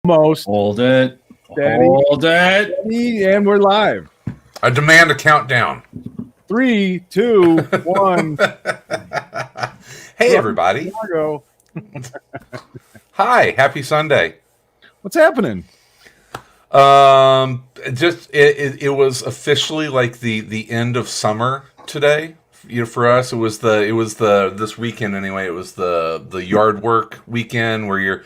Almost. Hold it. Steady. Hold it. Steady, and we're live. I demand a countdown. 3, 2, 1. Hey, everybody. Chicago. Hi. Happy Sunday. What's happening? Just it was officially like the end of summer today. You know, for us, it was the this weekend anyway. It was the yard work weekend where you're,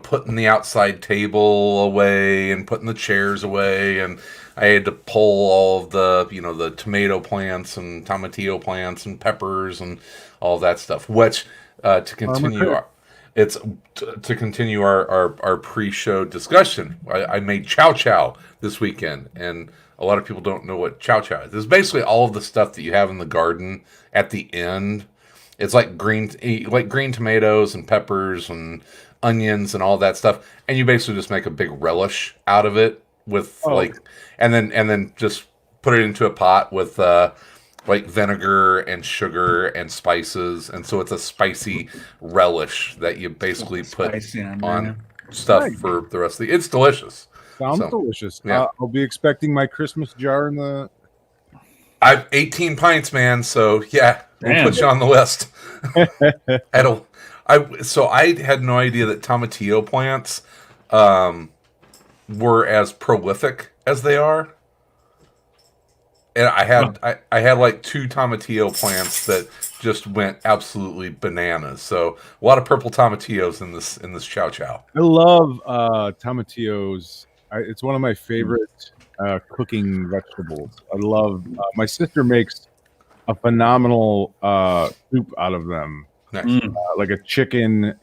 putting the outside table away and putting the chairs away, and I had to pull all of the the tomato plants and tomatillo plants and peppers and all of that stuff. Which to continue our pre-show discussion, I made Chow Chow this weekend, and a lot of people don't know what Chow Chow is. It's basically all of the stuff that you have in the garden at the end. It's like green tomatoes and peppers and onions and all that stuff, and you basically just make a big relish out of it with and then just put it into a pot with vinegar and sugar and spices, and so it's a spicy relish that you basically put on stuff for the rest of the. It's delicious. Sounds delicious. Yeah. I'll be expecting my Christmas jar in the. I've 18 pints, man. So yeah, we'll put you on the list. I had no idea that tomatillo plants were as prolific as they are. And I had like 2 tomatillo plants that just went absolutely bananas. So a lot of purple tomatillos in this Chow Chow. I love tomatillos. It's one of my favorite cooking vegetables. I love. My sister makes a phenomenal soup out of them. Nice. Like a chicken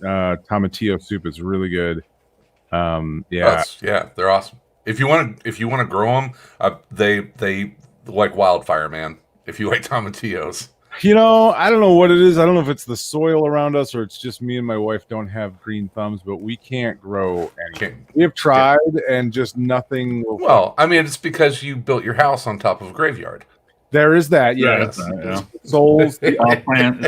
tomatillo soup is really good. They're awesome. If you want to grow them, they like wildfire, man. If you like tomatillos, I don't know what it is. I don't know if it's the soil around us or it's just me and my wife don't have green thumbs, but we can't grow anything. We have tried and just nothing will. Well, I mean, it's because you built your house on top of a graveyard. There is that, yes. Souls, it's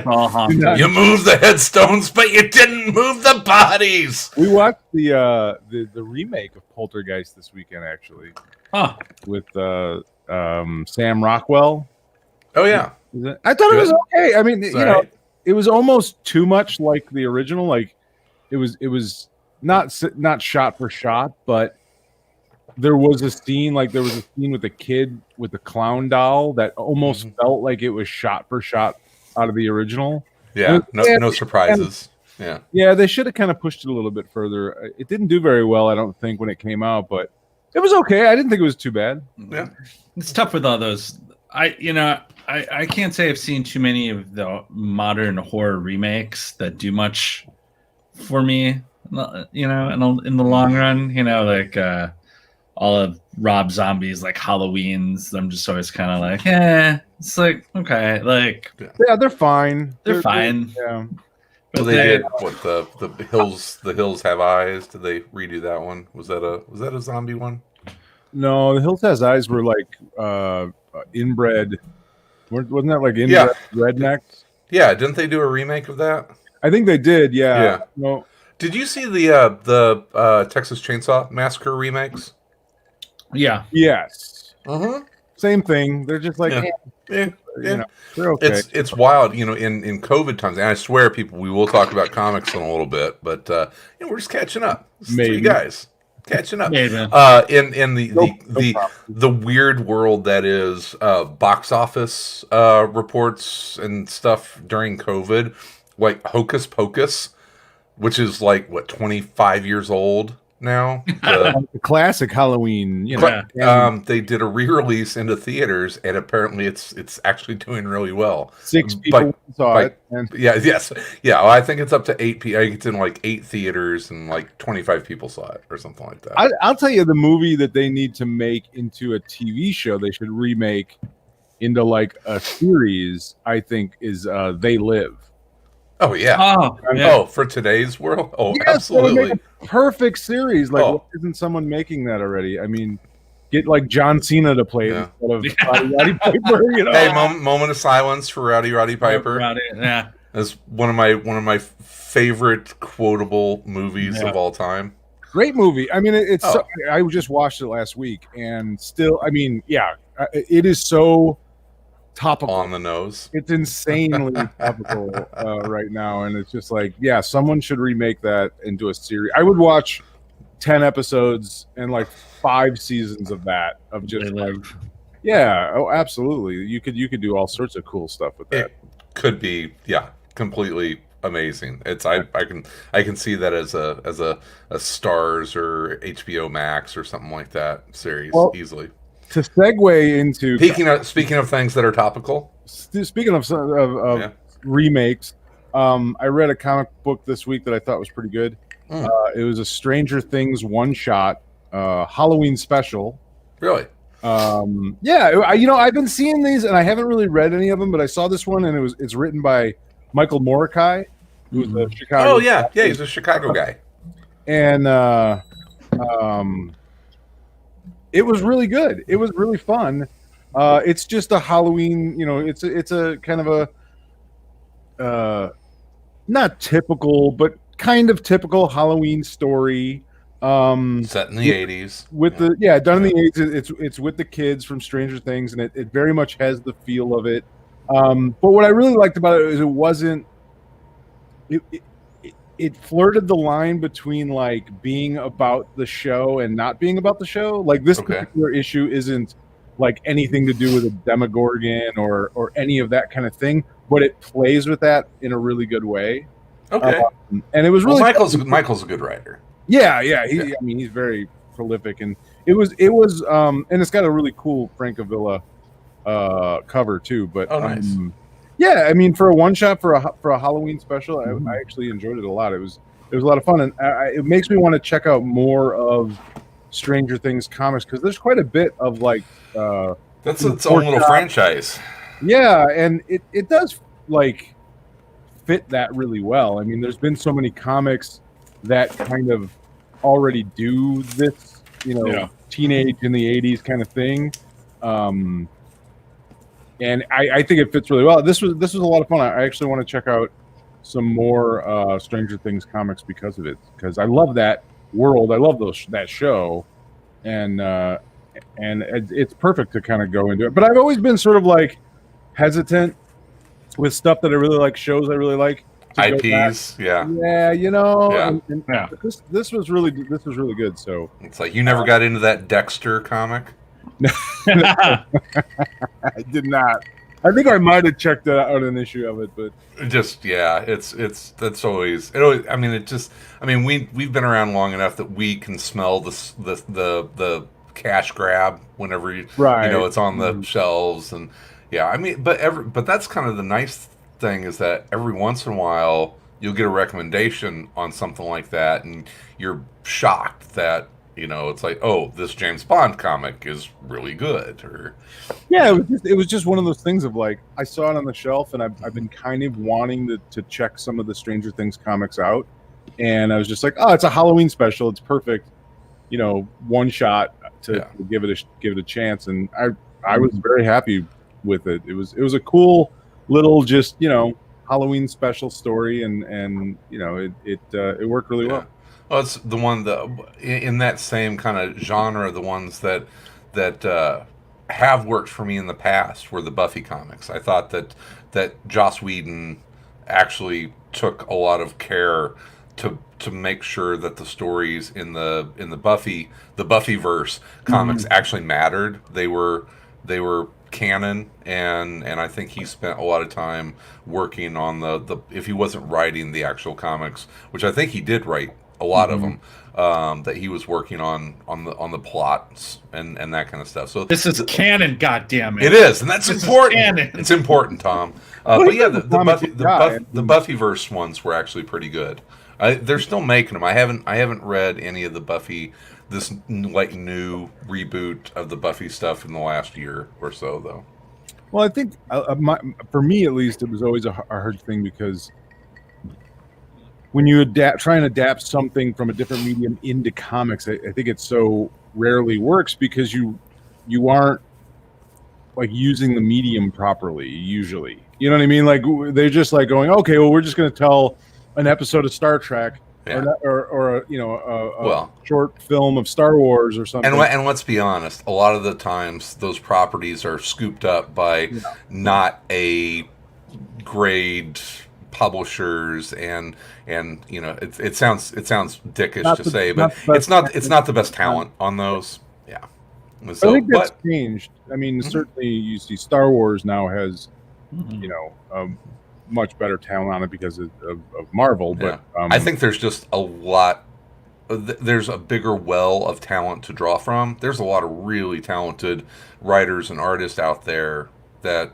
all haunted. You moved the headstones, but you didn't move the bodies. We watched the remake of Poltergeist this weekend, actually. With Sam Rockwell. Oh yeah, I thought it was okay. I mean, it was almost too much like the original. Like it was not shot for shot, but there was a scene with a kid with the clown doll that almost felt like it was shot for shot out of the original. Yeah, no surprises. Yeah, they should have kind of pushed it a little bit further. It didn't do very well, I don't think, when it came out, but it was okay. I didn't think it was too bad. Yeah, it's tough with all those. I can't say I've seen too many of the modern horror remakes that do much for me. In the long run, like all of Rob Zombie's like Halloweens. I'm just always kind of like, it's like okay, like they're fine. They're fine. Yeah. But they did what the hills have eyes. Did they redo that one? Was that a zombie one? No, the Hills Has Eyes were like inbred. Wasn't that like inbred rednecks? Yeah, didn't they do a remake of that? I think they did. Yeah. Yeah. No. Did you see the Texas Chainsaw Massacre remakes? Yeah. Yes. Mm-hmm. Same thing. They're just like, they're okay. It's wild, in COVID times. And I swear, people, we will talk about comics in a little bit, but we're just catching up. Three guys catching up. Maybe. In the weird world that is box office reports and stuff during COVID, like Hocus Pocus, which is like 25 years old now. The classic Halloween, they did a re-release into theaters, and apparently it's actually doing really well. 6 people saw it. I think it's up to 8 people. I think it's in like 8 theaters, and like 25 people saw it, or something like that. I'll tell you, the movie that they need to make into a TV show, they should remake into like a series. I think is They Live. Oh yeah. Oh, for today's world. Oh, yes, absolutely. Make a perfect series. Like, why isn't someone making that already? I mean, get like John Cena to play it instead of Roddy Piper. Hey, moment of silence for Roddy Piper. Yeah, that's one of my favorite quotable movies of all time. Great movie. I mean, it's. Oh. I just watched it last week, and still, I mean, yeah, it is so topical on the nose. It's insanely topical right now, and it's just like, yeah, someone should remake that into a series. I would watch 10 episodes and like 5 seasons of that of just like, yeah, oh, absolutely. You could do all sorts of cool stuff with that. It could be, yeah, completely amazing. It's I can see that as a Stars or HBO Max or something like that series easily. To segue into speaking of things that are topical. Speaking of remakes, I read a comic book this week that I thought was pretty good. It was a Stranger Things one-shot Halloween special. Really? Yeah, I've been seeing these, and I haven't really read any of them, but I saw this one, and it's written by Michael Morikai, who's a Chicago. Oh yeah, he's a Chicago guy, and it was really good. It was really fun. It's just a Halloween, it's a kind of a not typical, but kind of typical Halloween story. Set in the 80s. Done in the 80s. It's with the kids from Stranger Things, and it very much has the feel of it. But what I really liked about it is it flirted the line between like being about the show and not being about the show. Like this particular issue isn't like anything to do with a Demogorgon or any of that kind of thing, but it plays with that in a really good way. Okay. And it was really Michael's a good writer. Yeah. I mean, he's very prolific, and it was and it's got a really cool Francavilla cover too. But nice. Yeah, I mean, for a one shot for a Halloween special, I actually enjoyed it a lot. It was a lot of fun, and it makes me want to check out more of Stranger Things comics because there's quite a bit of like that's its own little franchise. Yeah, and it does like fit that really well. I mean, there's been so many comics that kind of already do this, teenage in the 80s kind of thing. And I think it fits really well. This was a lot of fun. I actually want to check out some more Stranger Things comics because of it. Because I love that world. I love that show, and it's perfect to kind of go into it. But I've always been sort of like hesitant with stuff that I really like, shows I really like. IPs, yeah. And this was really good. So it's like you never got into that Dexter comic. I did not. I think I might have checked out an issue of it, but that's always. I mean, we've been around long enough that we can smell the cash grab whenever it's on the shelves, and I mean, but that's kind of the nice thing is that every once in a while you'll get a recommendation on something like that, and you're shocked that. It's like, oh, this James Bond comic is really good. It was just one of those things of like, I saw it on the shelf, and I've been kind of wanting to check some of the Stranger Things comics out, and I was just like, oh, it's a Halloween special, it's perfect, one shot to give it a chance, and I was very happy with it. It was a cool little just Halloween special story, and it worked really well. Well, it's the one that in that same kind of genre, the ones that have worked for me in the past were the Buffy comics. I thought that Joss Whedon actually took a lot of care to make sure that the stories in the Buffyverse comics actually mattered. They were canon, and I think he spent a lot of time working on the if he wasn't writing the actual comics, which I think he did write a lot of them, that he was working on the plots and that kind of stuff. So this is canon, goddammit. It is, and that's important. It's important, Tom. But yeah, the Buffyverse ones were actually pretty good. They're still making them. I haven't read any of the Buffy, this like new reboot of the Buffy stuff in the last year or so, though. Well, I think for me at least, it was always a hard thing because when you try and adapt something from a different medium into comics, I think it so rarely works because you aren't like using the medium properly usually. You know what I mean? Like they're just like going, okay, well, we're just going to tell an episode of Star Trek Yeah. or a Well, short film of Star Wars or something. and let's be honest, a lot of the times those properties are scooped up by not a grade publishers, and it sounds dickish Not to the, say, but not the best it's not the best talent on those. Yeah. I So, think that's but changed. I mean, certainly you see Star Wars now has Mhm. much better talent on it because of Marvel. yeah, But I think there's just a lot. There's a bigger well of talent to draw from. There's a lot of really talented writers and artists out there that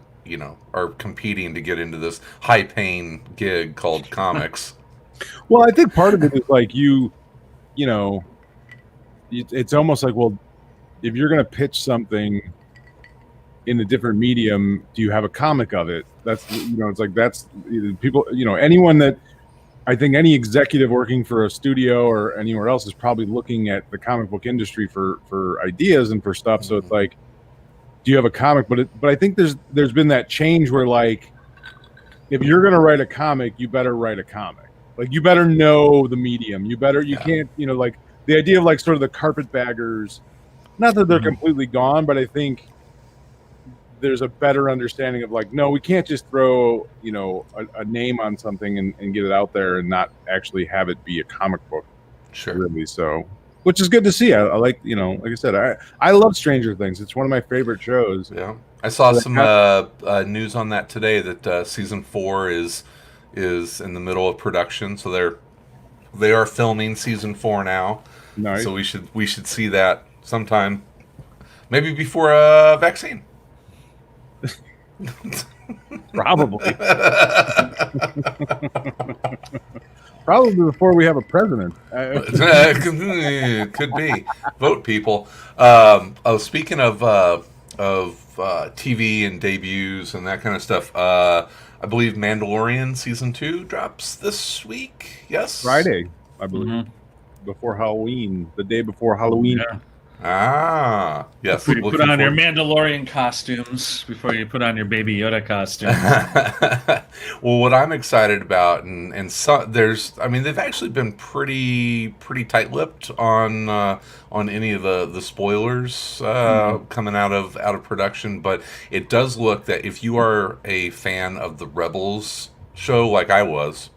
are competing to get into this high-paying gig called comics. well, I think part of it is like you know, it's almost like, well, if you're going to pitch something in a different medium, do you have a comic of it? That's it's like that's people. Anyone that I think any executive working for a studio or anywhere else is probably looking at the comic book industry for ideas and for stuff. So it's like, do you have a comic? But I think there's been that change where, like, if you're going to write a comic, you better write a comic. Like, you better know the medium. You can't, like the idea of like sort of the carpetbaggers, not that they're completely gone, but I think there's a better understanding of like, no, we can't just throw, a name on something and get it out there and not actually have it be a comic book. Sure. Really. So, which is good to see. I like, like I said, I love Stranger Things. It's one of my favorite shows. Yeah. I saw some news on that today that season 4 is in the middle of production. So they are filming season 4 now. Nice. So we should see that sometime, maybe before a vaccine. Probably. Probably before we have a president. Could be. Vote, people. Speaking of TV and debuts and that kind of stuff, I believe Mandalorian season 2 drops this week. Yes, Friday, I believe, before Halloween, the day before Halloween. Yeah. Ah, yes. You put on your Mandalorian costumes before you put on your Baby Yoda costume. Well, what I'm excited about, and so, they've actually been pretty tight-lipped on any of the spoilers coming out of production, but it does look that if you are a fan of the Rebels show like I was,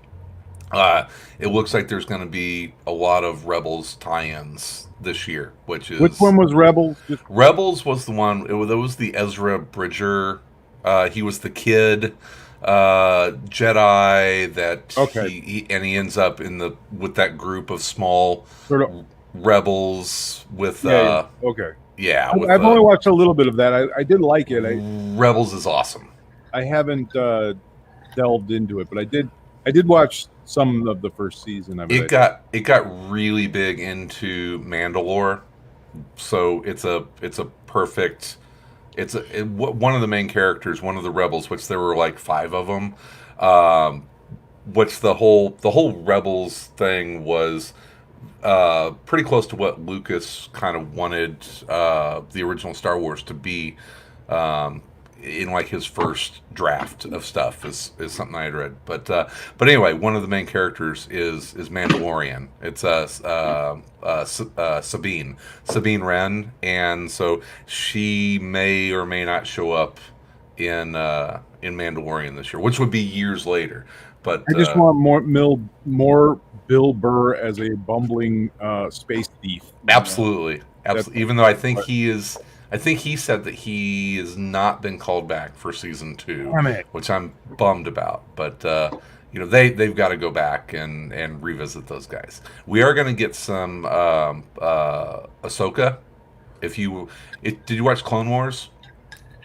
it looks like there's going to be a lot of Rebels tie-ins this year, which one was Rebels? Rebels was the one. That was the Ezra Bridger. He was the kid Jedi that he ends up with that group of small sort of rebels with okay. Yeah, I've only watched a little bit of that. I did like it. Rebels is awesome. I haven't delved into it, but I did watch some of the first season of it. It got really big into Mandalore, so it's a perfect. One of the main characters, one of the rebels, which there were like 5 of them. Which the whole Rebels thing was pretty close to what Lucas kind of wanted the original Star Wars to be. In like his first draft of stuff is something I had read, but anyway, one of the main characters is Mandalorian. It's Sabine Wren, and so she may or may not show up in Mandalorian this year, which would be years later. But I just want more Bill Burr as a bumbling space thief. Absolutely. Even though I think he said that he has not been called back for season 2, which I'm bummed about. But they've got to go back and revisit those guys. We are going to get some Ahsoka. Did you watch Clone Wars?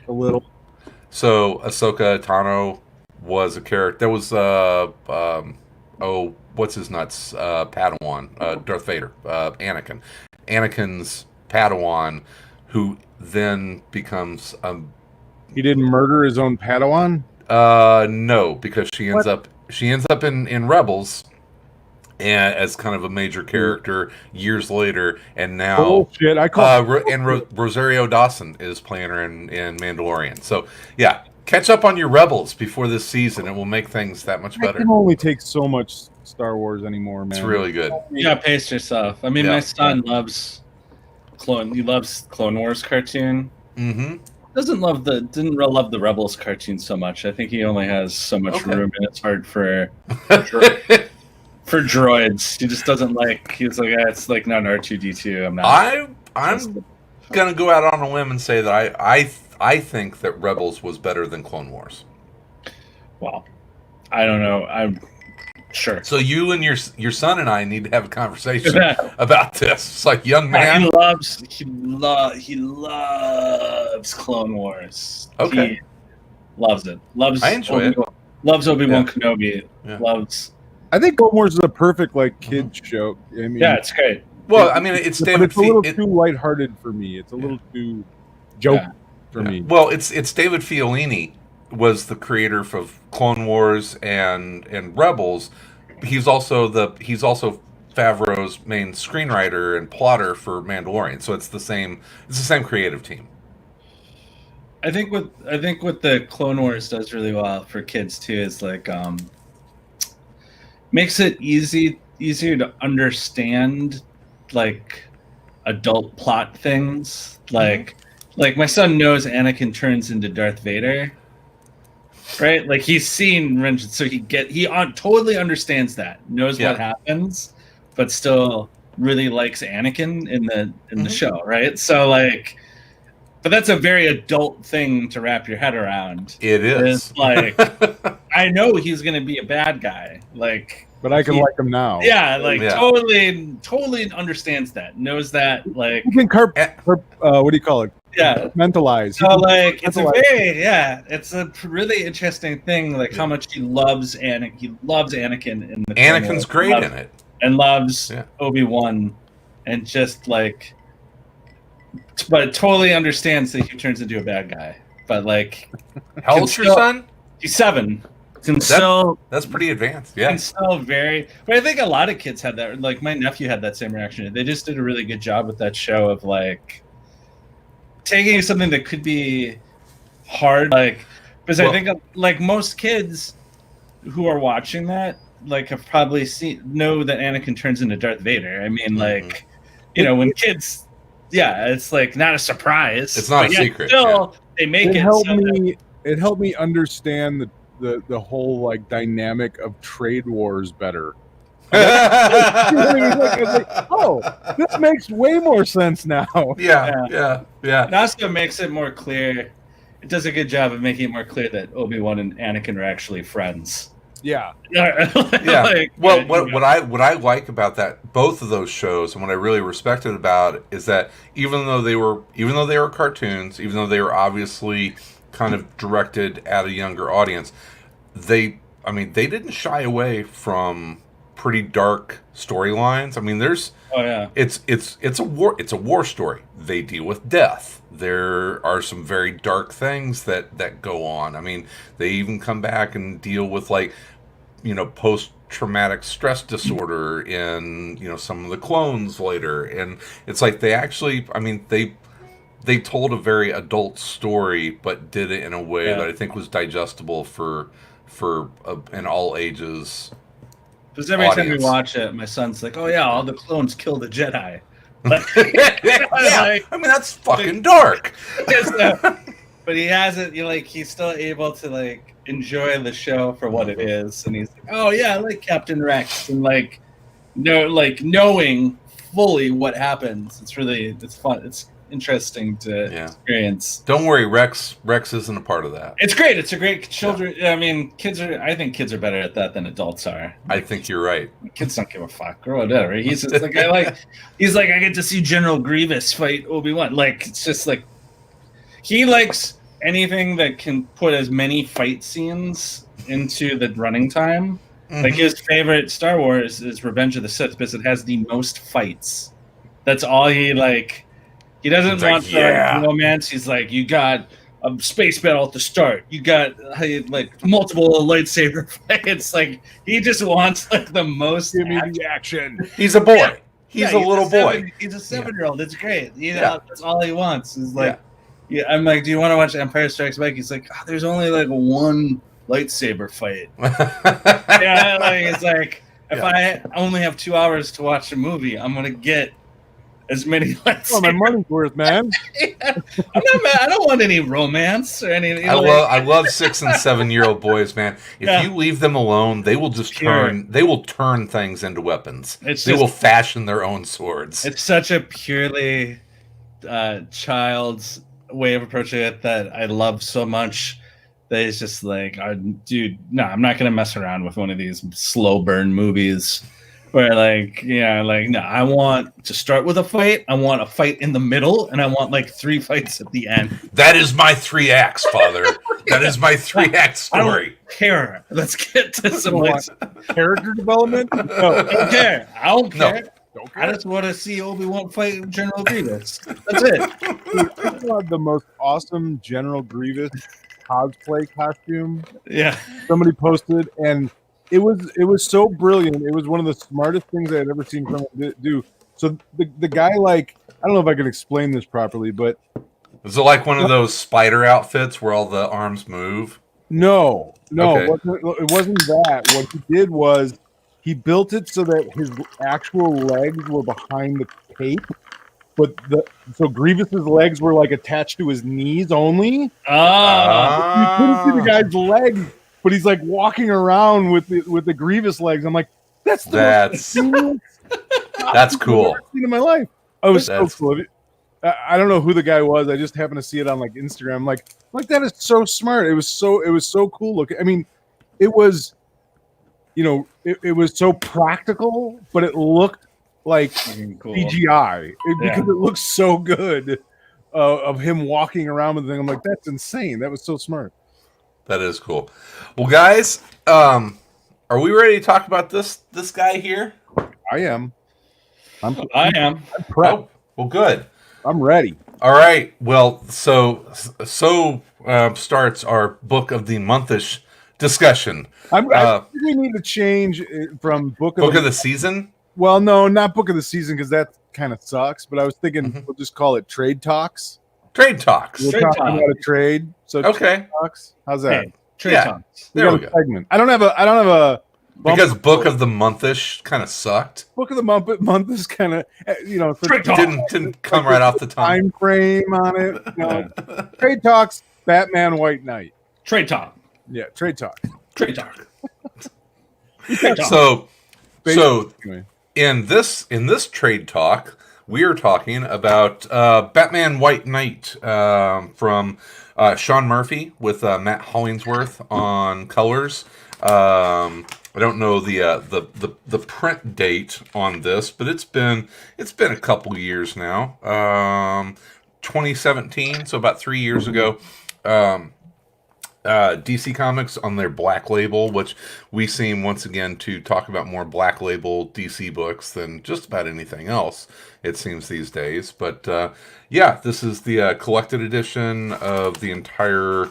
A little. So Ahsoka Tano was a character. There was what's his nuts? Padawan, Darth Vader, Anakin. Anakin's Padawan, who then becomes he didn't murder his own Padawan? No, because she ends up in Rebels and as kind of a major character years later, and now Rosario Dawson is playing her in Mandalorian. So yeah, Catch up on your Rebels before this season. It will make things that much I better. can only take so much Star Wars anymore, man. It's really good. You gotta pace yourself. I mean, my son loves Clone Wars cartoon. Mm-hmm. Didn't love the Rebels cartoon so much. I think he only has so much room in his heart for droids. He just doesn't like. He's like, it's like not R2D2. I'm not. I'm gonna go out on a limb and say that I think that Rebels was better than Clone Wars. Well, I don't know. I'm sure. So you and your son and I need to have a conversation about this. It's like, young man, he loves Clone Wars. Okay. He loves it. I enjoy it. Loves Obi-Wan Kenobi. Yeah. Loves. I think Clone Wars is a perfect kid show. I mean, Yeah, it's great. Well, I mean, it's David. It's a little too lighthearted for me. It's a little too joke for me. Well, it's David Fiorini was the creator of Clone Wars and Rebels. He's also Favreau's main screenwriter and plotter for Mandalorian. So it's the same creative team. I think what the Clone Wars does really well for kids too is like makes it easier to understand like adult plot things. Like my son knows Anakin turns into Darth Vader. Right? Like he's seen Ren, so he totally understands that, knows what happens, but still really likes Anakin in the show, right? So like, but that's a very adult thing to wrap your head around. It is. It's like, I know he's gonna be a bad guy, like, but I can like him now. Yeah, like totally understands that, knows that, like, you can what do you call it? Yeah, mentalize. So like, it's it's a really interesting thing, like how much he loves Anakin. He loves Anakin in the Anakin's great in it, and loves Obi-Wan, and just like, but totally understands that he turns into a bad guy. But like, how old's your son? He's 7. That's pretty advanced. Yeah, and still very. But I think a lot of kids had that. Like my nephew had that same reaction. They just did a really good job with that show of like taking something that could be hard, like, because I think like most kids who are watching that like have probably know that Anakin turns into Darth Vader. I mean, like, you know, when kids, it's like not a surprise. It's not a secret. Still, they make it. It helped me understand the whole like dynamic of trade wars better. Oh, this makes way more sense now. Yeah. It also makes it more clear. It does a good job of making it more clear that Obi-Wan and Anakin are actually friends. Yeah. Like, well, what I like about that, both of those shows, and what I really respected about it, is that even though they were cartoons, even though they were obviously kind of directed at a younger audience, they didn't shy away from pretty dark storylines. I mean, it's a war story. They deal with death. There are some very dark things that go on. I mean, they even come back and deal with, like, you know, post-traumatic stress disorder in, you know, some of the clones later. And it's like they actually, I mean, they told a very adult story, but did it in a way that I think was digestible for an all ages. Because every time we watch it, my son's like, "Oh yeah, all the clones kill the Jedi." Like, I mean, that's fucking dark. But he has it. He's still able to like enjoy the show for what it is, and he's like, "Oh yeah, I like Captain Rex," and like, knowing fully what happens. It's fun. It's interesting to experience. Don't worry, Rex isn't a part of that. It's great. It's a great children. I mean, I think kids are better at that than adults are. I think you're right. Kids don't give a fuck or whatever. He's just like, I get to see General Grievous fight Obi-Wan. Like, it's just like, he likes anything that can put as many fight scenes into the running time. Mm-hmm. Like, his favorite Star Wars is Revenge of the Sith because it has the most fights. That's all he like. He doesn't want romance. He's like, you got a space battle at the start. You got like multiple lightsaber fights. Like, he just wants like the most action. He's a boy. He's a little boy. He's a 7-year-old. It's great. You know, that's all he wants. Is like, Yeah, I'm like, do you want to watch Empire Strikes Back? He's like, oh, there's only like one lightsaber fight. Yeah, like it's like if I only have 2 hours to watch a movie, I'm gonna get as many lightsabers. Oh, my money's worth, man. Yeah, I'm not mad. I don't want any romance or any. I love 6 and 7-year-old boys, man. If you leave them alone, they will just turn things into weapons. They will fashion their own swords. It's such a purely child's way of approaching it that I love so much. That it's just like, dude, no, I'm not gonna mess around with one of these slow burn movies. Where no, I want to start with a fight. I want a fight in the middle, and I want like 3 fights at the end. That is my 3 acts, father. That is my 3 act story. I don't care. Let's get to some character development. No, I don't care. I don't care. I just want to see Obi-Wan fight General Grievous. That's it. Dude, the most awesome General Grievous cosplay costume. Yeah, somebody posted, and it was so brilliant. It was one of the smartest things I had ever seen from him do. So the guy, like, I don't know if I can explain this properly, but is it like one of those spider outfits where all the arms move? No, Okay. it wasn't that. What he did was he built it so that his actual legs were behind the cape, but so Grievous's legs were like attached to his knees only. You couldn't see the guy's legs, but he's like walking around with the Grievous legs. I'm like, that's cool. That's cool. I've seen in my life. Oh, it was so cool. I don't know who the guy was. I just happened to see it on like Instagram. I'm like that is so smart. It was so cool looking. I mean, it was, it was so practical, but it looked like cool. CGI because it looks so good of him walking around with the thing. I'm like, that's insane. That was so smart. That is cool. Well, guys, are we ready to talk about this guy here? I am. I'm prepped. Oh, well, good. I'm ready. All right. Well, so starts our book of the monthish discussion. I think we need to change it from book of the season. Well, no, not book of the season because that kind of sucks. But I was thinking we'll just call it trade talks. Trade talks. We're talking about a trade. So okay. Trade talks. How's that? Hey, trade talks. There we go. Segment. I don't have a. Because book of the monthish kind of sucked. Book of the month is kind of didn't come right off the time frame on it. Trade talks. Batman White Knight. Trade talk. Yeah, trade talk. Trade talk. So in this trade talk, we are talking about Batman White Knight from Sean Murphy with Matt Hollingsworth on colors. I don't know the print date on this, but it's been a couple years now. 2017, so about 3 years ago. DC Comics on their Black Label, which we seem once again to talk about more Black Label DC books than just about anything else, it seems these days. But this is the collected edition of the entire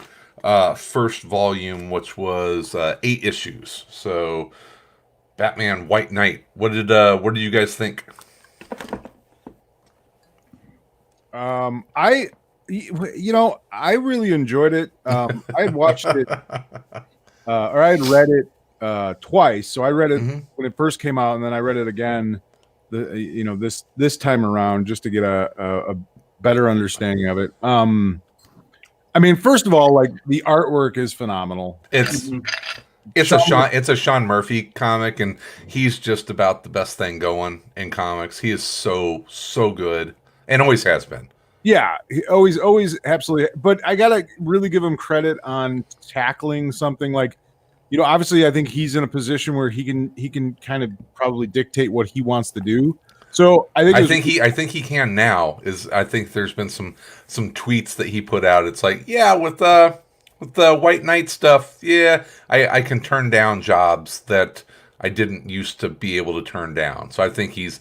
first volume, which was 8 issues. So Batman White Knight. What did you guys think? I really enjoyed it. I had watched it, or I had read it twice. So I read it when it first came out, and then I read it again, this time around just to get a better understanding of it. I mean, first of all, like the artwork is phenomenal. It's a Sean Murphy comic, and he's just about the best thing going in comics. He is so good, and always has been. Yeah, he always absolutely. But I gotta really give him credit on tackling something like, obviously I think he's in a position where he can kind of probably dictate what he wants to do. So I think he can now. I think there's been some tweets that he put out. It's like, with the White Knight stuff, I can turn down jobs that I didn't used to be able to turn down. So I think he's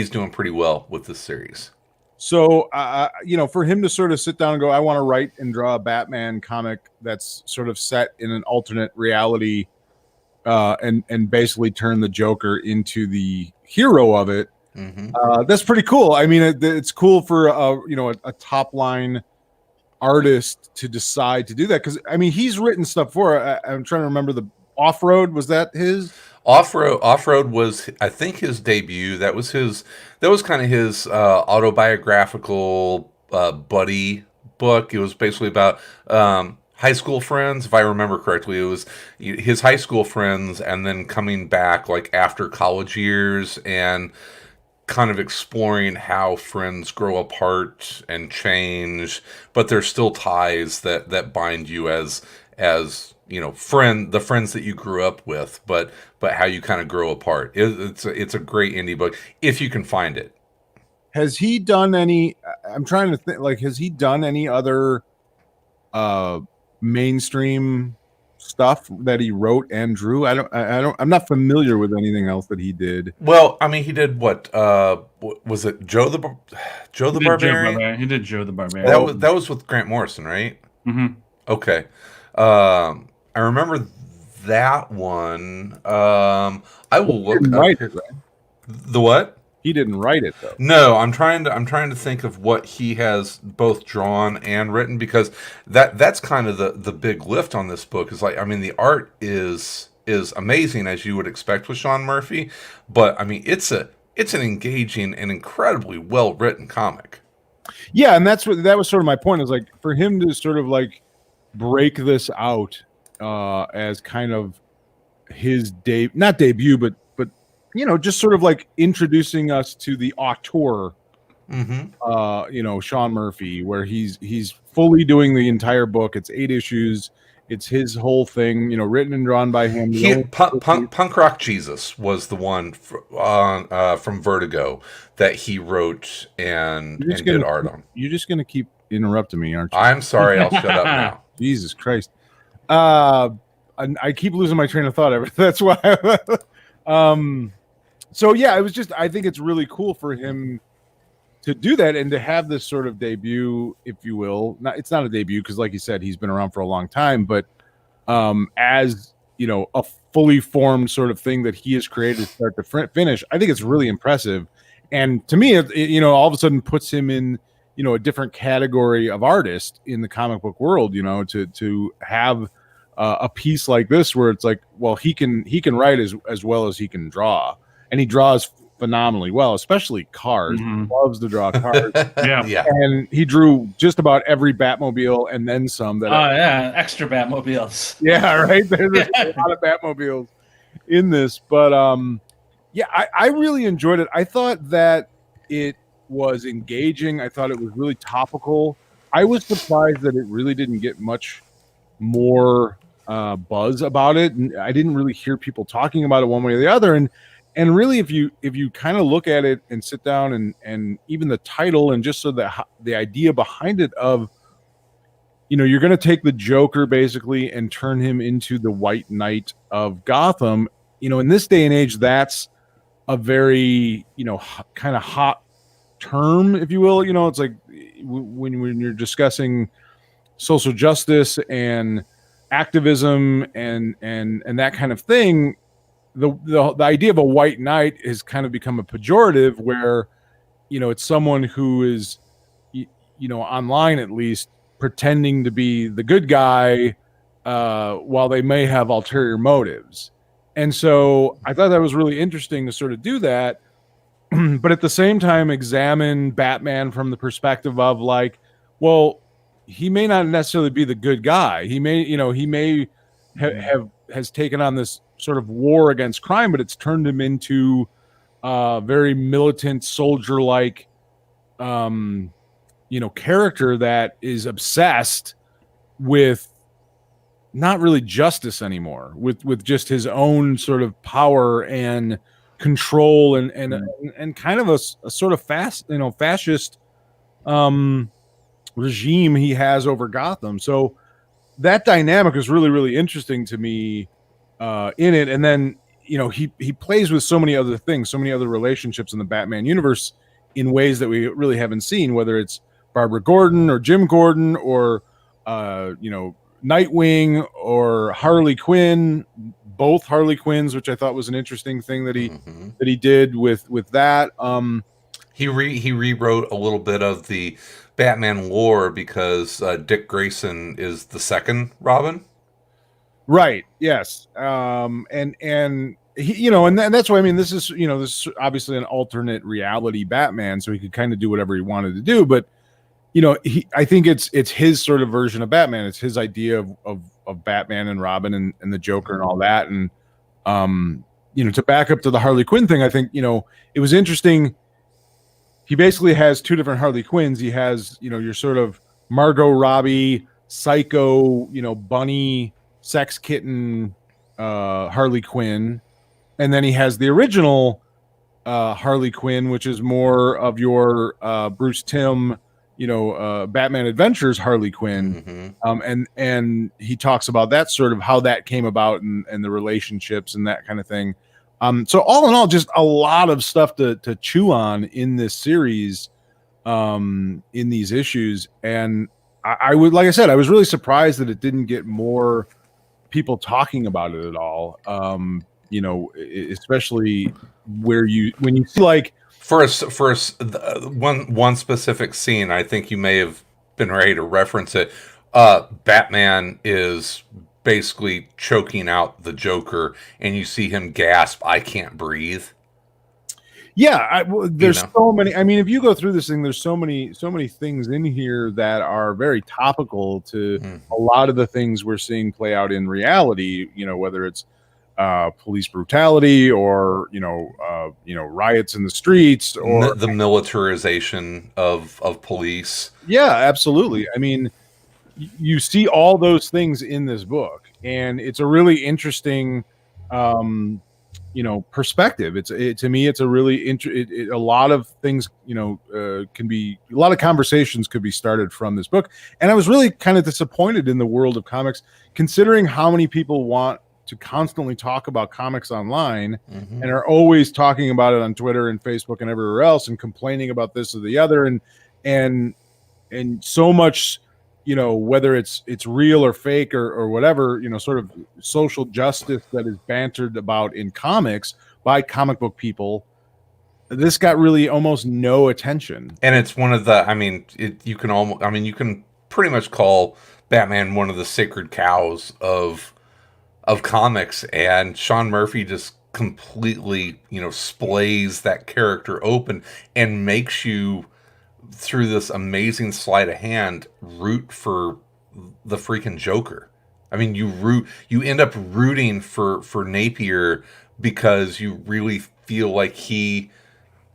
doing pretty well with this series. So, for him to sort of sit down and go, I want to write and draw a Batman comic that's sort of set in an alternate reality, and basically turn the Joker into the hero of it. That's pretty cool. I mean, it's cool for a top line artist to decide to do that? Because I mean, he's written stuff for. I'm trying to remember the Off Road. Was that his? Off-road was, I think, his debut. That was his. That was kind of his autobiographical buddy book. It was basically about high school friends, if I remember correctly. It was his high school friends, and then coming back like after college years, and kind of exploring how friends grow apart and change, but there's still ties that bind you as the friends that you grew up with, but how you kind of grow apart. It's a great indie book if you can find it. Has he done any? I'm trying to think. Like, has he done any other mainstream stuff that he wrote and drew? I'm not familiar with anything else that he did. Well, I mean, he did what? Was it Joe the Barbarian? He did Joe the Barbarian. That was with Grant Morrison, right? Mm-hmm. Okay. I remember that one. I will look up Right. the what? He didn't write it though. No, I'm trying to think of what he has both drawn and written, because that's kind of the big lift on this book. Is like, I mean, the art is amazing, as you would expect with Sean Murphy, but I mean, it's an engaging and incredibly well written comic. Yeah, and that was sort of my point, is like, for him to sort of like break this out as kind of his not debut, but just sort of like introducing us to the auteur, Sean Murphy, where he's fully doing the entire book. It's 8 issues. It's his whole thing, written and drawn by him. Punk Rock Jesus was the one from Vertigo that he wrote and did art on. You're just going to keep interrupting me, aren't you? I'm sorry. I'll shut up now. Jesus Christ. I keep losing my train of thought. That's why. So yeah, it was just, I think it's really cool for him to do that and to have this sort of debut, if you will. It's not a debut, because like you said, he's been around for a long time, but as a fully formed sort of thing that he has created start to finish, I think it's really impressive. And to me, it all of a sudden puts him in a different category of artist in the comic book world. To have a piece like this where it's like, well, he can write as well as he can draw, and he draws phenomenally well, especially cars. Mm-hmm. He loves to draw cars. Yeah. And he drew just about every Batmobile and then some. Extra Batmobiles. Yeah, right. There's a lot of Batmobiles in this, but I really enjoyed it. I thought that it was engaging. I thought it was really topical. I was surprised that it really didn't get much more buzz about it, and I didn't really hear people talking about it one way or the other. And really, if you kind of look at it and sit down and even the title, and just so that the idea behind it of, you're going to take the Joker basically and turn him into the White Knight of Gotham. In this day and age, that's a very kind of hot term, if you will. It's like when you're discussing social justice and activism and that kind of thing, the idea of a white knight has kind of become a pejorative, where it's someone who is online, at least, pretending to be the good guy while they may have ulterior motives. And so I thought that was really interesting to sort of do that, but at the same time examine Batman from the perspective of like, well, he may not necessarily be the good guy. He may has taken on this sort of war against crime, but it's turned him into a very militant, soldier-like, character that is obsessed with not really justice anymore, with just his own sort of power and control and kind of a sort of fascist regime he has over Gotham. So that dynamic is really, really interesting to me in it. And then, he plays with so many other things, so many other relationships in the Batman universe in ways that we really haven't seen, whether it's Barbara Gordon or Jim Gordon or, Nightwing or Harley Quinn, both Harley Quinns, which I thought was an interesting thing that he did with that. He rewrote a little bit of the Batman lore because Dick Grayson is the second Robin. Right. Yes. And he, and that's why, I mean, this is obviously an alternate reality Batman, so he could kind of do whatever he wanted to do. But I think it's his sort of version of Batman. It's his idea of Batman and Robin and the Joker and all that. And to back up to the Harley Quinn thing, I think it was interesting. He basically has two different Harley Quinns. He has your sort of Margot Robbie, psycho, bunny, sex kitten Harley Quinn, and then he has the original Harley Quinn, which is more of your Bruce Timm, Batman Adventures Harley Quinn. And he talks about that, sort of how that came about and the relationships and that kind of thing. So all in all, just a lot of stuff to chew on in this series, in these issues. And I would, like I said, I was really surprised that it didn't get more people talking about it at all. Especially when you see, like, for one specific scene, I think you may have been ready to reference it. Batman is basically choking out the Joker, and you see him gasp, "I can't breathe." Yeah, there's so many. I mean, if you go through this thing, there's so many things in here that are very topical to a lot of the things we're seeing play out in reality. Whether it's police brutality or riots in the streets, or the militarization of police. Yeah, absolutely. I mean, you see all those things in this book, and it's a really interesting perspective. To me, it's a really a lot of things a lot of conversations could be started from this book. And I was really kind of disappointed in the world of comics, considering how many people want to constantly talk about comics online and are always talking about it on Twitter and Facebook and everywhere else, and complaining about this or the other, and so much, whether it's real or fake or whatever, sort of social justice that is bantered about in comics by comic book people. This got really almost no attention. And it's one of the, you can pretty much call Batman one of the sacred cows of comics, and Sean Murphy just completely, splays that character open and makes you, through this amazing sleight of hand, root for the freaking Joker. I mean, you end up rooting for Napier because you really feel like he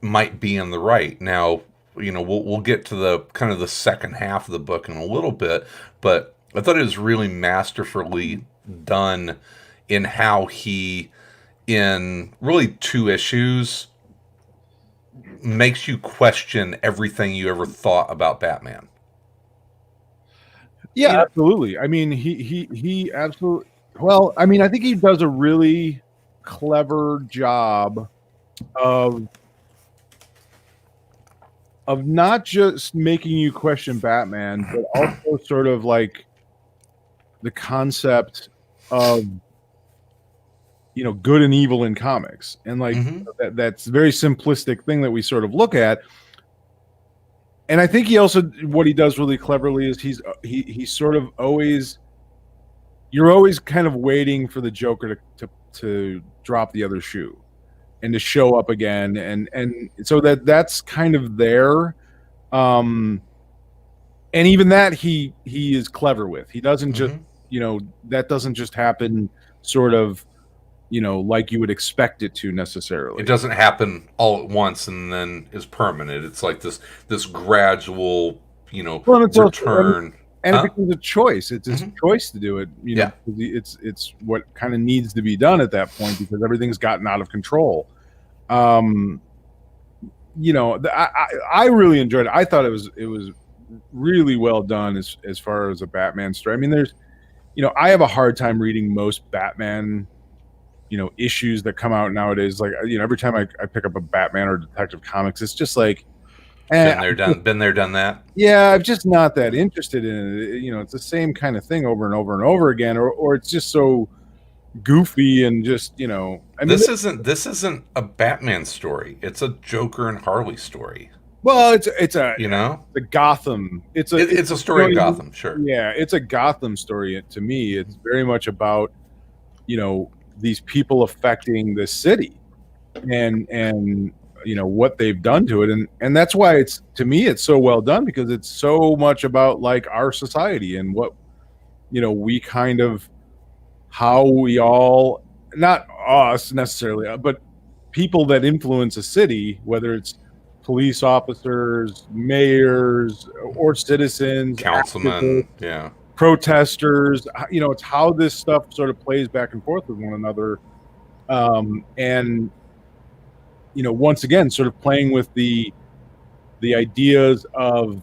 might be in the right. Now, we'll get to the kind of the second half of the book in a little bit, but I thought it was really masterfully done in how he, in really 2 issues, makes you question everything you ever thought about Batman. Yeah, absolutely. I mean, he absolutely. Well, I mean, I think he does a really clever job of not just making you question Batman, but also sort of like the concept of good and evil in comics, and like that's a very simplistic thing that we sort of look at. And I think he also, what he does really cleverly is he's sort of always, you're always kind of waiting for the Joker to drop the other shoe and to show up again, and so that's kind of there. And even that he is clever with. He doesn't just that doesn't just happen sort of like you would expect it to necessarily. It doesn't happen all at once and then is permanent. It's like this gradual, return. And it becomes a choice. It's his choice to do it. It's what kind of needs to be done at that point, because everything's gotten out of control. I really enjoyed it. I thought it was really well done as far as a Batman story. I mean, there's, I have a hard time reading most Batman issues that come out nowadays. Like, every time I pick up a Batman or Detective Comics, it's just like, been there, done that. Yeah, I'm just not that interested in it. It's the same kind of thing over and over and over again, or it's just so goofy and just I mean, this isn't a Batman story. It's a Joker and Harley story. well, it's a the Gotham. It's a story in Gotham, sure. Yeah, it's a Gotham story. To me, it's very much about these people affecting the city and what they've done to it, and that's why to me it's so well done, because it's so much about like our society and what we kind of how we all, not us necessarily, but people that influence a city, whether it's police officers, mayors, or citizens, councilmen, protesters. It's how this stuff sort of plays back and forth with one another, and once again, sort of playing with the ideas of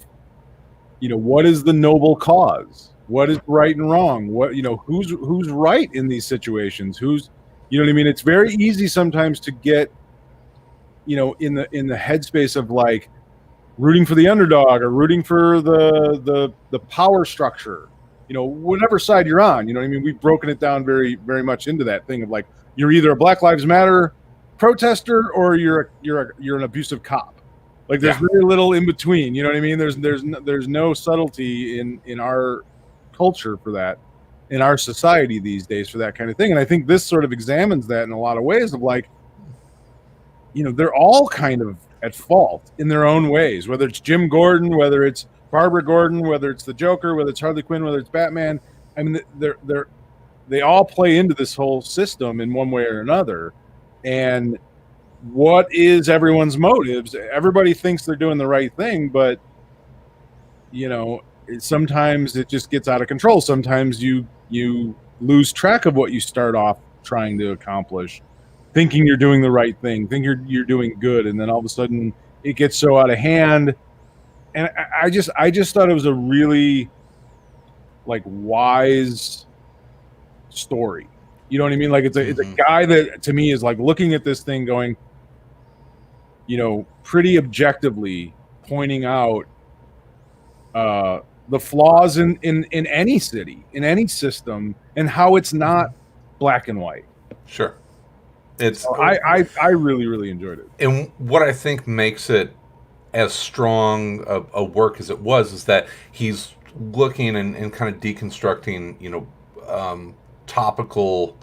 what is the noble cause, what is right and wrong, what who's right in these situations, who's what I mean. It's very easy sometimes to get in the headspace of like rooting for the underdog or rooting for the power structure, whatever side you're on. You know what I mean? We've broken it down very, very much into that thing of like, you're either a Black Lives Matter protester or you're an abusive cop. Like there's very little in between. You know what I mean? There's no subtlety in our culture for that, in our society these days for that kind of thing. And I think this sort of examines that in a lot of ways of like, they're all kind of at fault in their own ways, whether it's Jim Gordon, whether it's Barbara Gordon, whether it's the Joker, whether it's Harley Quinn, whether it's Batman. I mean, they all play into this whole system in one way or another. And what is everyone's motives? Everybody thinks they're doing the right thing, but sometimes it just gets out of control. Sometimes you lose track of what you start off trying to accomplish, thinking you're doing the right thing, think you're doing good, and then all of a sudden it gets so out of hand. And I just thought it was a really like wise story. You know what I mean? Like it's a guy that to me is like looking at this thing going, pretty objectively pointing out the flaws in any city, in any system, and how it's not black and white. Sure. I really, really enjoyed it. And what I think makes it as strong a work as it was is that he's looking and kind of deconstructing, topical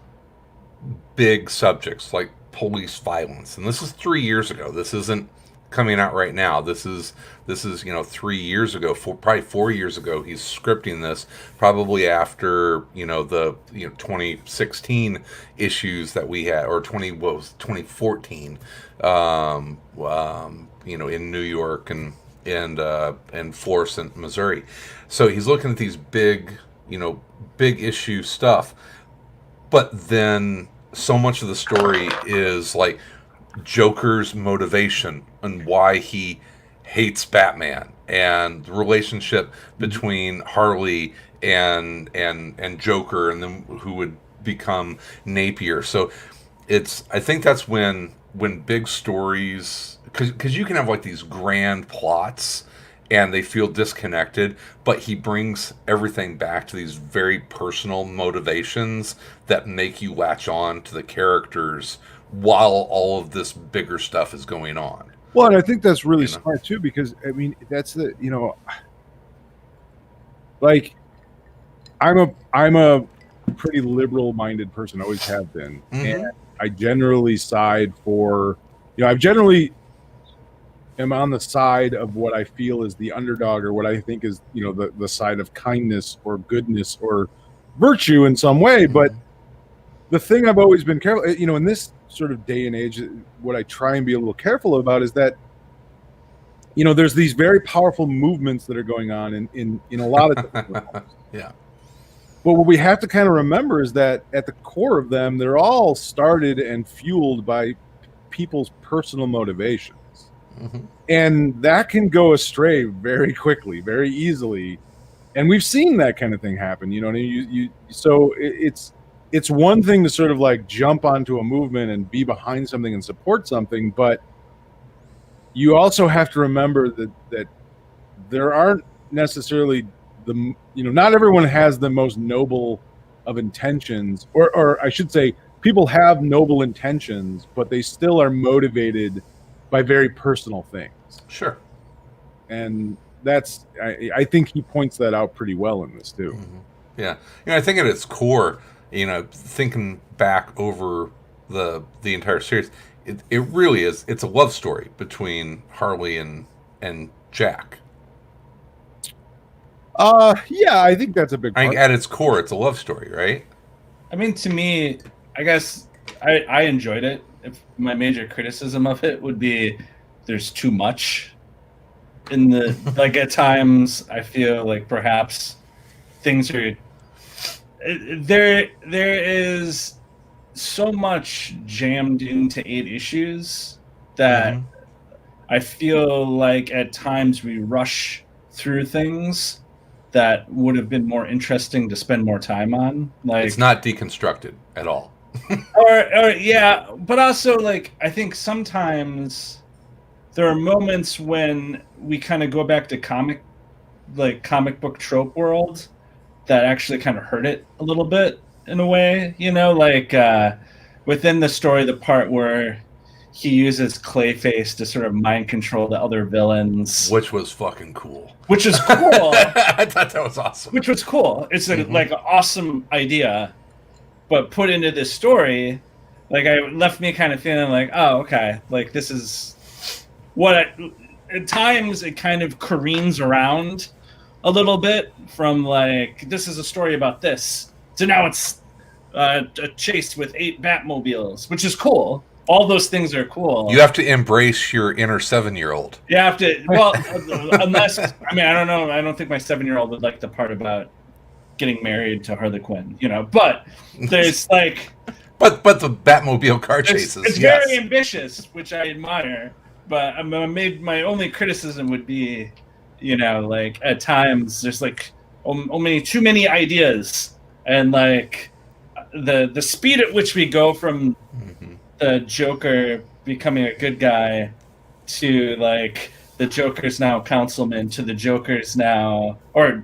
big subjects like police violence. And this is 3 years ago. This isn't coming out right now. This is 3 years ago, probably 4 years ago. He's scripting this probably after the 2016 issues that we had, or 2014 in New York and Florissant, Missouri. So he's looking at these big issue stuff, but then so much of the story is like Joker's motivation and why he hates Batman, and the relationship between Harley and Joker, and then who would become Napier. So I think that's when big stories, because you can have like these grand plots and they feel disconnected, but he brings everything back to these very personal motivations that make you latch on to the characters while all of this bigger stuff is going on. Well, and I think that's really smart too, because I mean, that's like I'm a pretty liberal-minded person, always have been, and I generally side for, I generally am on the side of what I feel is the underdog, or what I think is the side of kindness or goodness or virtue in some way. But the thing I've always been careful, in this sort of day and age, what I try and be a little careful about is that there's these very powerful movements that are going on in a lot of different realms. Yeah. But what we have to kind of remember is that at the core of them, they're all started and fueled by people's personal motivations. And that can go astray very quickly, very easily. And we've seen that kind of thing happen. So it's one thing to sort of like jump onto a movement and be behind something and support something, but you also have to remember that there aren't necessarily not everyone has the most noble of intentions, or I should say, people have noble intentions, but they still are motivated by very personal things. Sure. And that's I think he points that out pretty well in this too. Mm-hmm. Yeah, I think at its core, thinking back over the entire series, it really is. It's a love story between Harley and Jack. Yeah, I think that's a big part. At its core, it's a love story, right? I mean, to me, I guess I enjoyed it. If my major criticism of it would be there's too much in the like at times I feel like perhaps things are there is so much jammed into 8 issues that I feel like at times we rush through things that would have been more interesting to spend more time on. Like, it's not deconstructed at all. or yeah, but also like I think sometimes there are moments when we kind of go back to comic book trope world that actually kind of hurt it a little bit in a way, like within the story, the part where he uses Clayface to sort of mind control the other villains, which was fucking cool. Which is cool. I thought that was awesome. Which was cool. It's like an awesome idea, but put into this story, like it left me kind of feeling like, oh, okay, like this is what at times it kind of careens around a little bit from like this is a story about this, so now it's a chase with 8 Batmobiles, which is cool. All those things are cool. You have to embrace your inner 7-year-old. You have to, well, unless I mean I don't know. I don't think my 7-year-old would like the part about getting married to Harley Quinn, But there's like, but the Batmobile car chases. It's very ambitious, which I admire. But my only criticism would be, like at times there's like too many ideas, and like the speed at which we go from the Joker becoming a good guy to like the Joker's now councilman to the Joker's now, or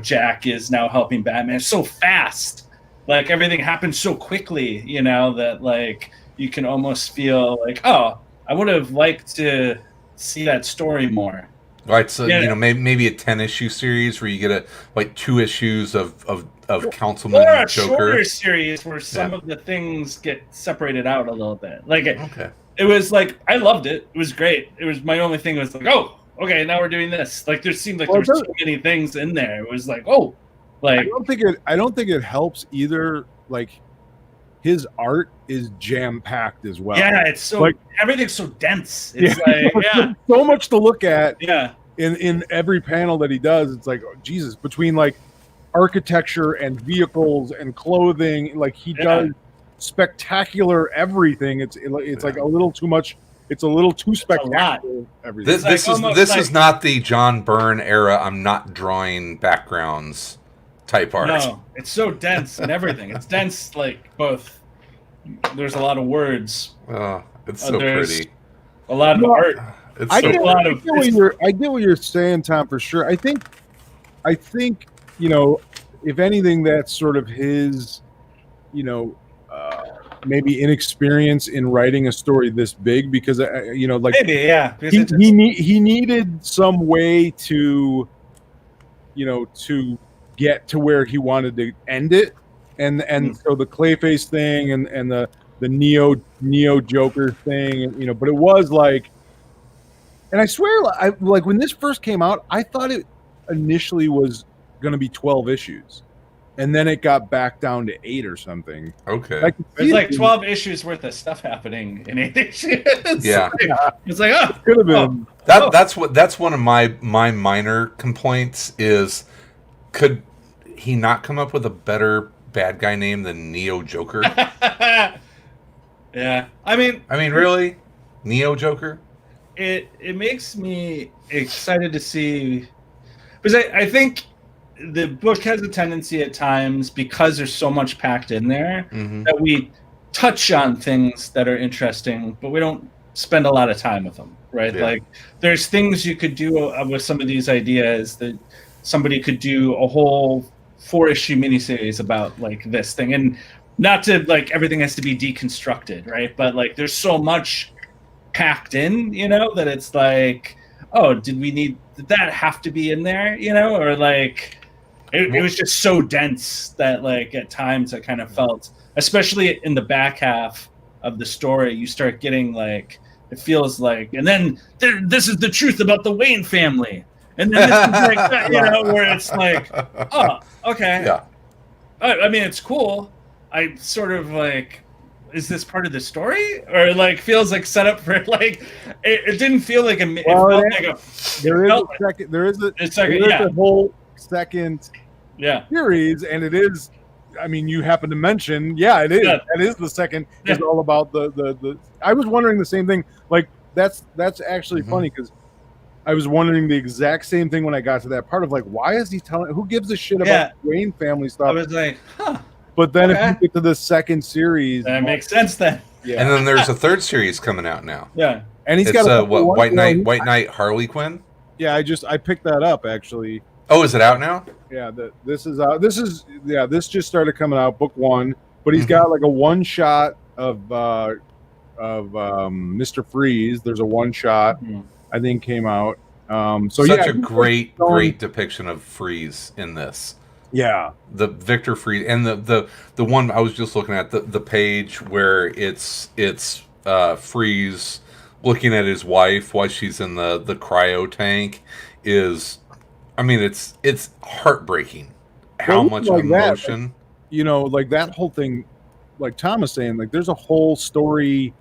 Jack is now helping Batman so fast. Like everything happens so quickly, that like you can almost feel like, oh, I would have liked to see that story more. Right, so maybe a 10-issue series where you get 2 issues of Councilman or a Joker. Shorter series where some of the things get separated out a little bit. Like it was like I loved it. It was great. It was my only thing was like, oh, okay, now we're doing this. Like there seemed like there was so many things in there. It was like, oh, like I don't think it helps either. Like his art is jam packed as well. Yeah, it's so like everything's so dense. It's so much to look at. Yeah, in every panel that he does, it's like, oh, Jesus, between like architecture and vehicles and clothing, like he does spectacular everything. It's like a little too much. It's a little too spectacular. Everything. This is not the John Byrne era. I'm not drawing backgrounds type art. No, it's so dense and everything. It's dense, like both. There's a lot of words. Oh, it's so pretty. A lot of art. I get what you're saying, Tom, for sure. I think, if anything, that's sort of his, maybe inexperience in writing a story this big, because like maybe he needed some way to, to get to where he wanted to end it, and so the Clayface thing and the Neo Joker thing, but it was like, and I swear, like when this first came out, I thought it initially was going to be 12 issues, and then it got back down to 8 or something. Okay, there's like 12 issues worth of stuff happening in 8 issues. Yeah, it's like, oh, could have been. That's one of my minor complaints is, could he not come up with a better bad guy name than Neo Joker? Yeah, I mean, really, Neo Joker. It makes me excited to see, because I think the book has a tendency at times, because there's so much packed in there, that we touch on things that are interesting, but we don't spend a lot of time with them, right? Yeah. Like there's things you could do with some of these ideas that somebody could do a whole 4-issue miniseries about like this thing, and not to like everything has to be deconstructed, right? But like there's so much packed in, that it's like, oh, did that have to be in there, or like it was just so dense that like at times I kind of felt, especially in the back half of the story, you start getting like, it feels like, and then this is the truth about the Wayne family, and then this is like where it's like, oh, okay, Yeah. I mean, it's cool. I sort of like, is this part of the story, or like feels like set up for like it didn't feel like a. There is a whole second series, and it is. I mean, you happen to mention, it is. Yeah. That is the second. Is all about the. I was wondering the same thing. Like that's actually funny because I was wondering the exact same thing when I got to that part of like, why is he telling? Who gives a shit about the Wayne family stuff? I was like, huh. But then if you get to the second series, that makes sense then. Yeah. And then there's a third series coming out now. Yeah. And he's got White Knight Harley Quinn? Yeah, I picked that up actually. Oh, is it out now? Yeah, this just started coming out, book 1, but he's got like a one shot of Mr. Freeze. There's a one shot I think came out. Such a great depiction of Freeze in this. Yeah, the Victor Freeze, and the one I was just looking at, the page where it's Freeze looking at his wife while she's in the cryo tank is, I mean, it's heartbreaking how much emotion. Like that whole thing, like Tom was saying, like there's a whole story.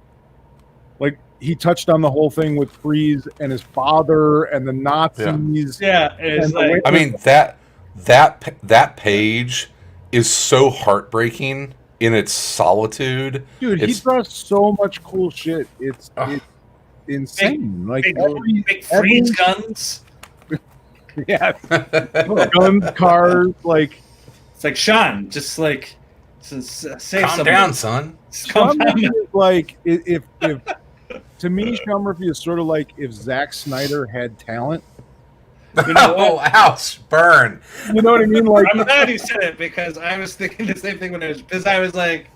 Like he touched on the whole thing with Freeze and his father and the Nazis. Yeah, it's like, I mean that page is so heartbreaking in its solitude. Dude, he draws so much cool shit. It's insane. Big Freeze guns. Yeah, guns, cars. Like it's like Sean, just like say calm down, son. Calm down. Like if to me, Sean Murphy is sort of like if Zack Snyder had talent. Ouch, burn. You know what I mean? Like, I'm glad you said it because I was thinking the same thing because I was like,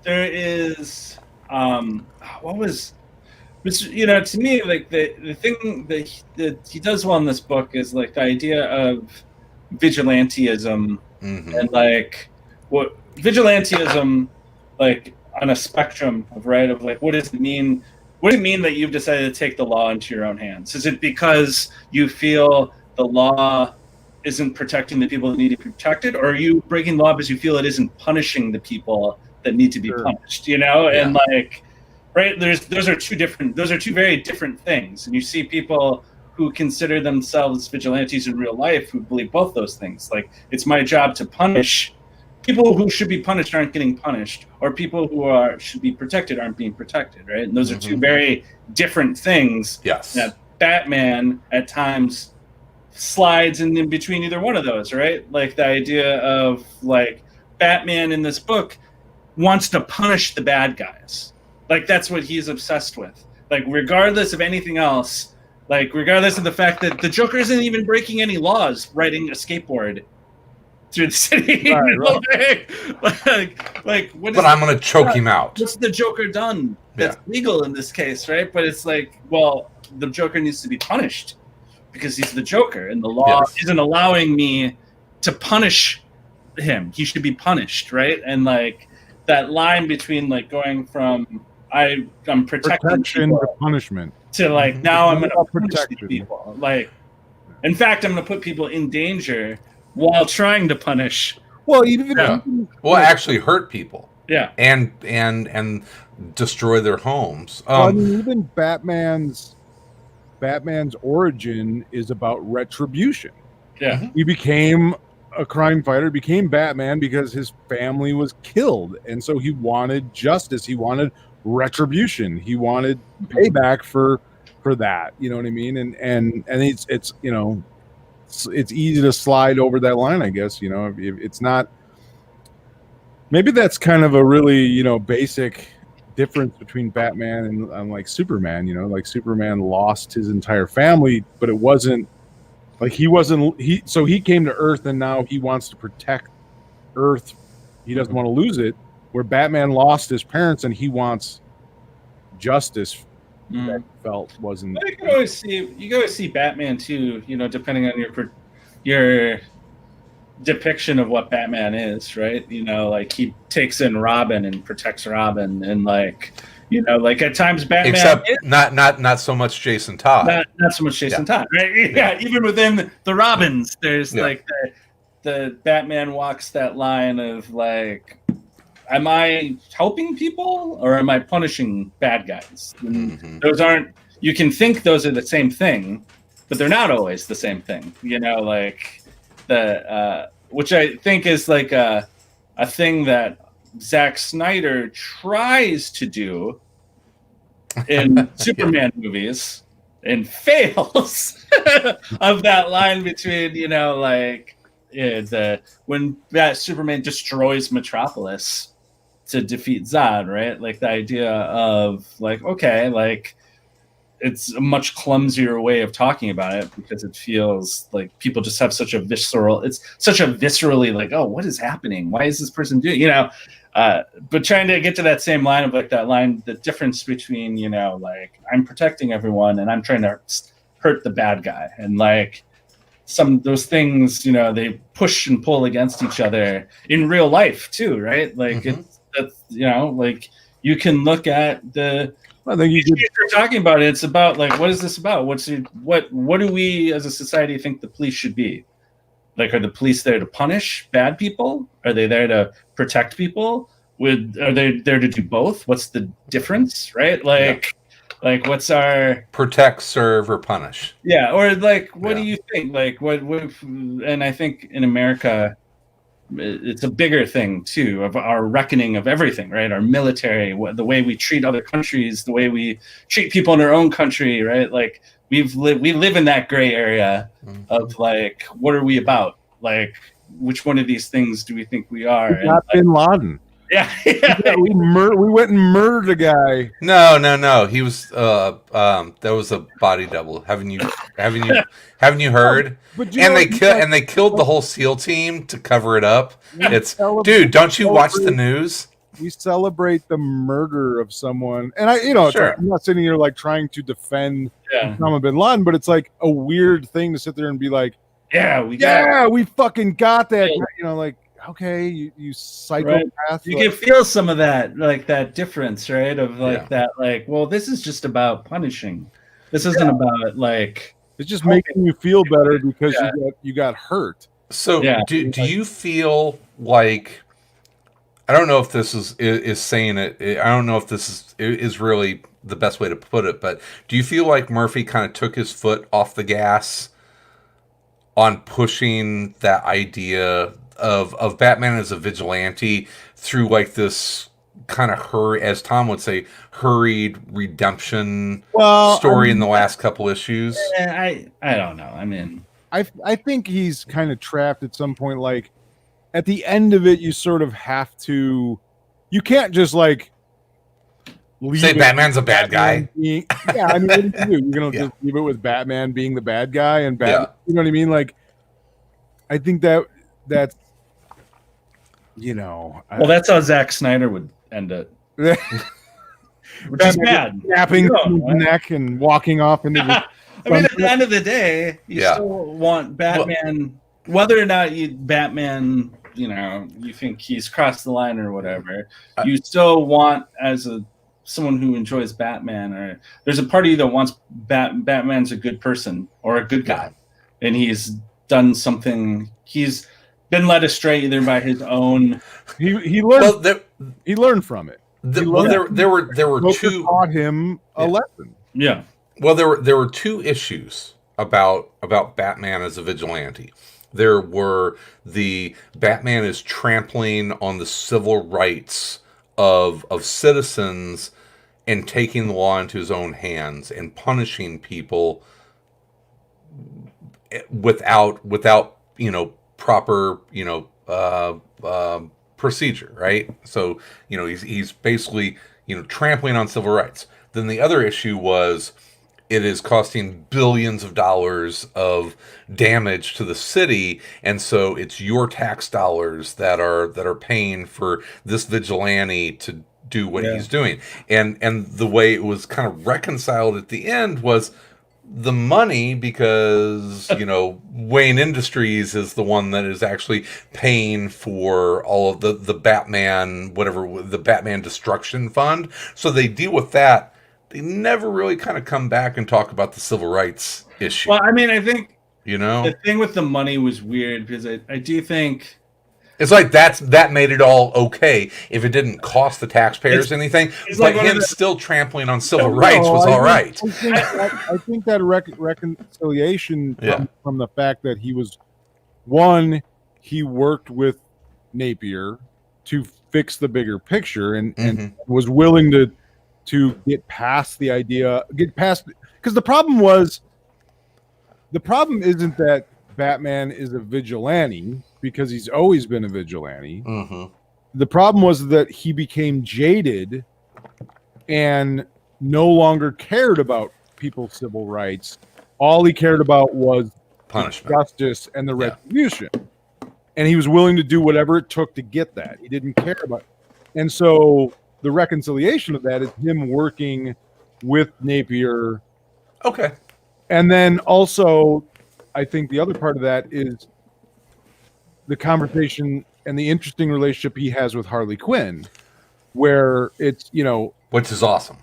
there is, what was, which, to me, like the thing that he does well in this book is like the idea of vigilantism and like what vigilantism, like on a spectrum of like, what does it mean? What does it mean that you've decided to take the law into your own hands? Is it because you feel the law isn't protecting the people that need to be protected, or are you breaking law because you feel it isn't punishing the people that need to be punished? And like, right? Those are two very different things. And you see people who consider themselves vigilantes in real life who believe both those things. Like, it's my job to punish. People who should be punished aren't getting punished, or people who should be protected aren't being protected, right? And those are two very different things. Yes. That Batman at times slides in between either one of those, right? Like the idea of like Batman in this book wants to punish the bad guys. Like that's what he's obsessed with. Like regardless of anything else, like regardless of the fact that the Joker isn't even breaking any laws riding a skateboard through the city. Right. like what is, but I'm gonna choke him out. What's the Joker done that's legal in this case, right? But it's like, well, the Joker needs to be punished because he's the Joker, and the law isn't allowing me to punish him. He should be punished, right? And like that line between like going from I'm protecting protection people to punishment to like now I'm gonna punish these people. Like, in fact, I'm gonna put people in danger while trying to punish. Well, even actually hurt people. Yeah, and destroy their homes. I mean, even Batman's origin is about retribution. Yeah, he became a crime fighter, became Batman because his family was killed, and so he wanted justice. He wanted retribution. He wanted payback for that. You know what I mean? And it's it's easy to slide over that line, I guess. If it's not, maybe that's kind of a really basic difference between Batman and like Superman. Like Superman lost his entire family, but it wasn't Like he wasn't so he came to Earth and now he wants to protect Earth. He doesn't want to lose it. Where Batman lost his parents and he wants justice that he felt wasn't. But you can always see Batman too. Depending on your depiction of what Batman is, right? Like he takes in Robin and protects Robin, and like at times Batman, except not so much Jason Todd, not so much Jason Todd, right? Yeah, even within the Robins, there's like the Batman walks that line of like, am I helping people or am I punishing bad guys? And those aren't. You can think those are the same thing, but they're not always the same thing. Like the which I think is like a thing that Zack Snyder tries to do in Superman movies and fails of that line between when that Superman destroys Metropolis to defeat Zod, right? Like the idea of like, okay, like it's a much clumsier way of talking about it because it feels like people just have such a viscerally like, oh, what is happening? Why is this person doing, but trying to get to that same line of like that line, the difference between, like I'm protecting everyone and I'm trying to hurt the bad guy. And like some those things, they push and pull against each other in real life too, right? Like that's like you can look at I think you're talking about it. It's about like, what is this about? What do we as a society think the police should be? Like, are the police there to punish bad people? Are they there to protect people? Are they there to do both? What's the difference, right? Like what's our protect, serve, or punish? Yeah, or like, what do you think? Like, what? And I think in America, it's a bigger thing too of our reckoning of everything, right? Our military, the way we treat other countries, the way we treat people in our own country, right? Like we live in that gray area of like, what are we about? Like, which one of these things do we think we are? Not Bin Laden. Yeah. we went and murdered a guy. No. He was that was a body double. Haven't you heard? And they killed the whole SEAL team to cover it up. Dude, don't you watch the news? We celebrate the murder of someone, and sure. I'm not sitting here like trying to defend Osama bin Laden, but it's like a weird thing to sit there and be like, we fucking got that. Like, okay, you psychopath. Right. You can feel some of that, like that difference, right? Of like that, like, well, this is just about punishing. This isn't about like it's just making you feel better because you got hurt. So do you feel like, I don't know if this is saying it. I don't know if this is really the best way to put it, but do you feel like Murphy kind of took his foot off the gas on pushing that idea of Batman as a vigilante through like this kind of as Tom would say, hurried redemption story in the last couple issues? I don't know. I mean, I think he's kind of trapped at some point. Like at the end of it, you sort of have to. You can't just like say Batman's a bad guy. I mean, what do you do? You're gonna just leave it with Batman being the bad guy and Batman. You know what I mean? Like, I think that's. That's how Zack Snyder would end it. Which is bad. Snapping his neck and walking off into the I mean, at the end of the day, you still want Batman, whether or not Batman, you think he's crossed the line or whatever, you still want, as someone who enjoys Batman, or there's a part of you that wants Batman's a good person or a good guy, and he's done something, he's been led astray either by his own. He learned. He learned from it. There were two taught him a lesson. Yeah. Well, there were two issues about Batman as a vigilante. There were the Batman is trampling on the civil rights of citizens and taking the law into his own hands and punishing people without proper procedure, right? So he's basically trampling on civil rights. Then the other issue was it is costing billions of dollars of damage to the city, and so it's your tax dollars that are paying for this vigilante to do what he's doing. And the way it was kind of reconciled at the end was the money, because Wayne Industries is the one that is actually paying for all of the Batman, whatever, the Batman Destruction Fund. So they deal with that. They never really kind of come back and talk about the civil rights issue. Well, I mean, I think the thing with the money was weird, because I do think it's like that made it all okay if it didn't cost the taxpayers anything. But like him still trampling on civil rights was all right. I think that reconciliation comes from the fact that he worked with Napier to fix the bigger picture, and was willing to get past the idea, because the problem isn't that Batman is a vigilante, because he's always been a vigilante. The problem was that he became jaded and no longer cared about people's civil rights. All he cared about was punishment, justice, and the retribution. And he was willing to do whatever it took to get that. He didn't care about it. And so the reconciliation of that is him working with Napier. Okay. And then also, I think the other part of that is the conversation and the interesting relationship he has with Harley Quinn, where it's, which is awesome.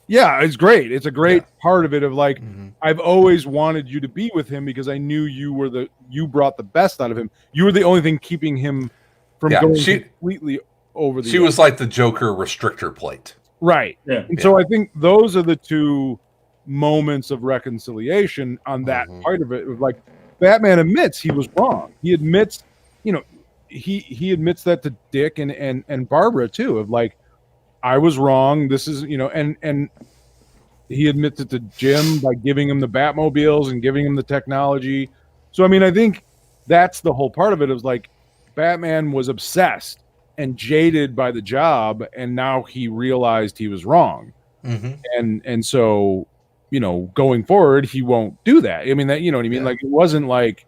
Yeah, it's great. It's a great part of it, of like, I've always wanted you to be with him because I knew you brought the best out of him. You were the only thing keeping him from going completely over the. She was like the Joker restrictor plate. Right. Yeah. And so I think those are the two moments of reconciliation on that part of it. Like, Batman admits he was wrong. He admits, he admits that to Dick and Barbara too, of like, I was wrong. This is, and he admits it to Jim by giving him the Batmobiles and giving him the technology. So, I mean, I think that's the whole part of it. It was like, Batman was obsessed and jaded by the job, and now he realized he was wrong. And so, going forward, he won't do that. I mean, that, you know what I mean? Like, it wasn't like,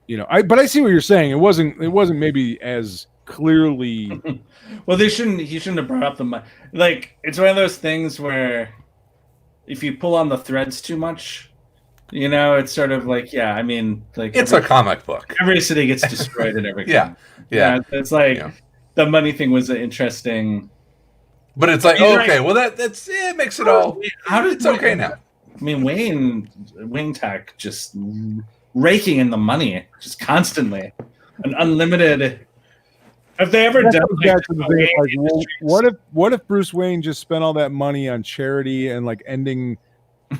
but I see what you're saying. It wasn't maybe as clearly. Well, he shouldn't have brought up the money. Like, it's one of those things where if you pull on the threads too much, it's sort of like, I mean, like, it's a comic book. Every city gets destroyed and everything. Yeah. It's like the money thing was interesting. But it's like, well, that's it makes it all. It's okay now. I mean, Wayne Tech just raking in the money just constantly, an unlimited. Have they ever done what if Bruce Wayne just spent all that money on charity and like ending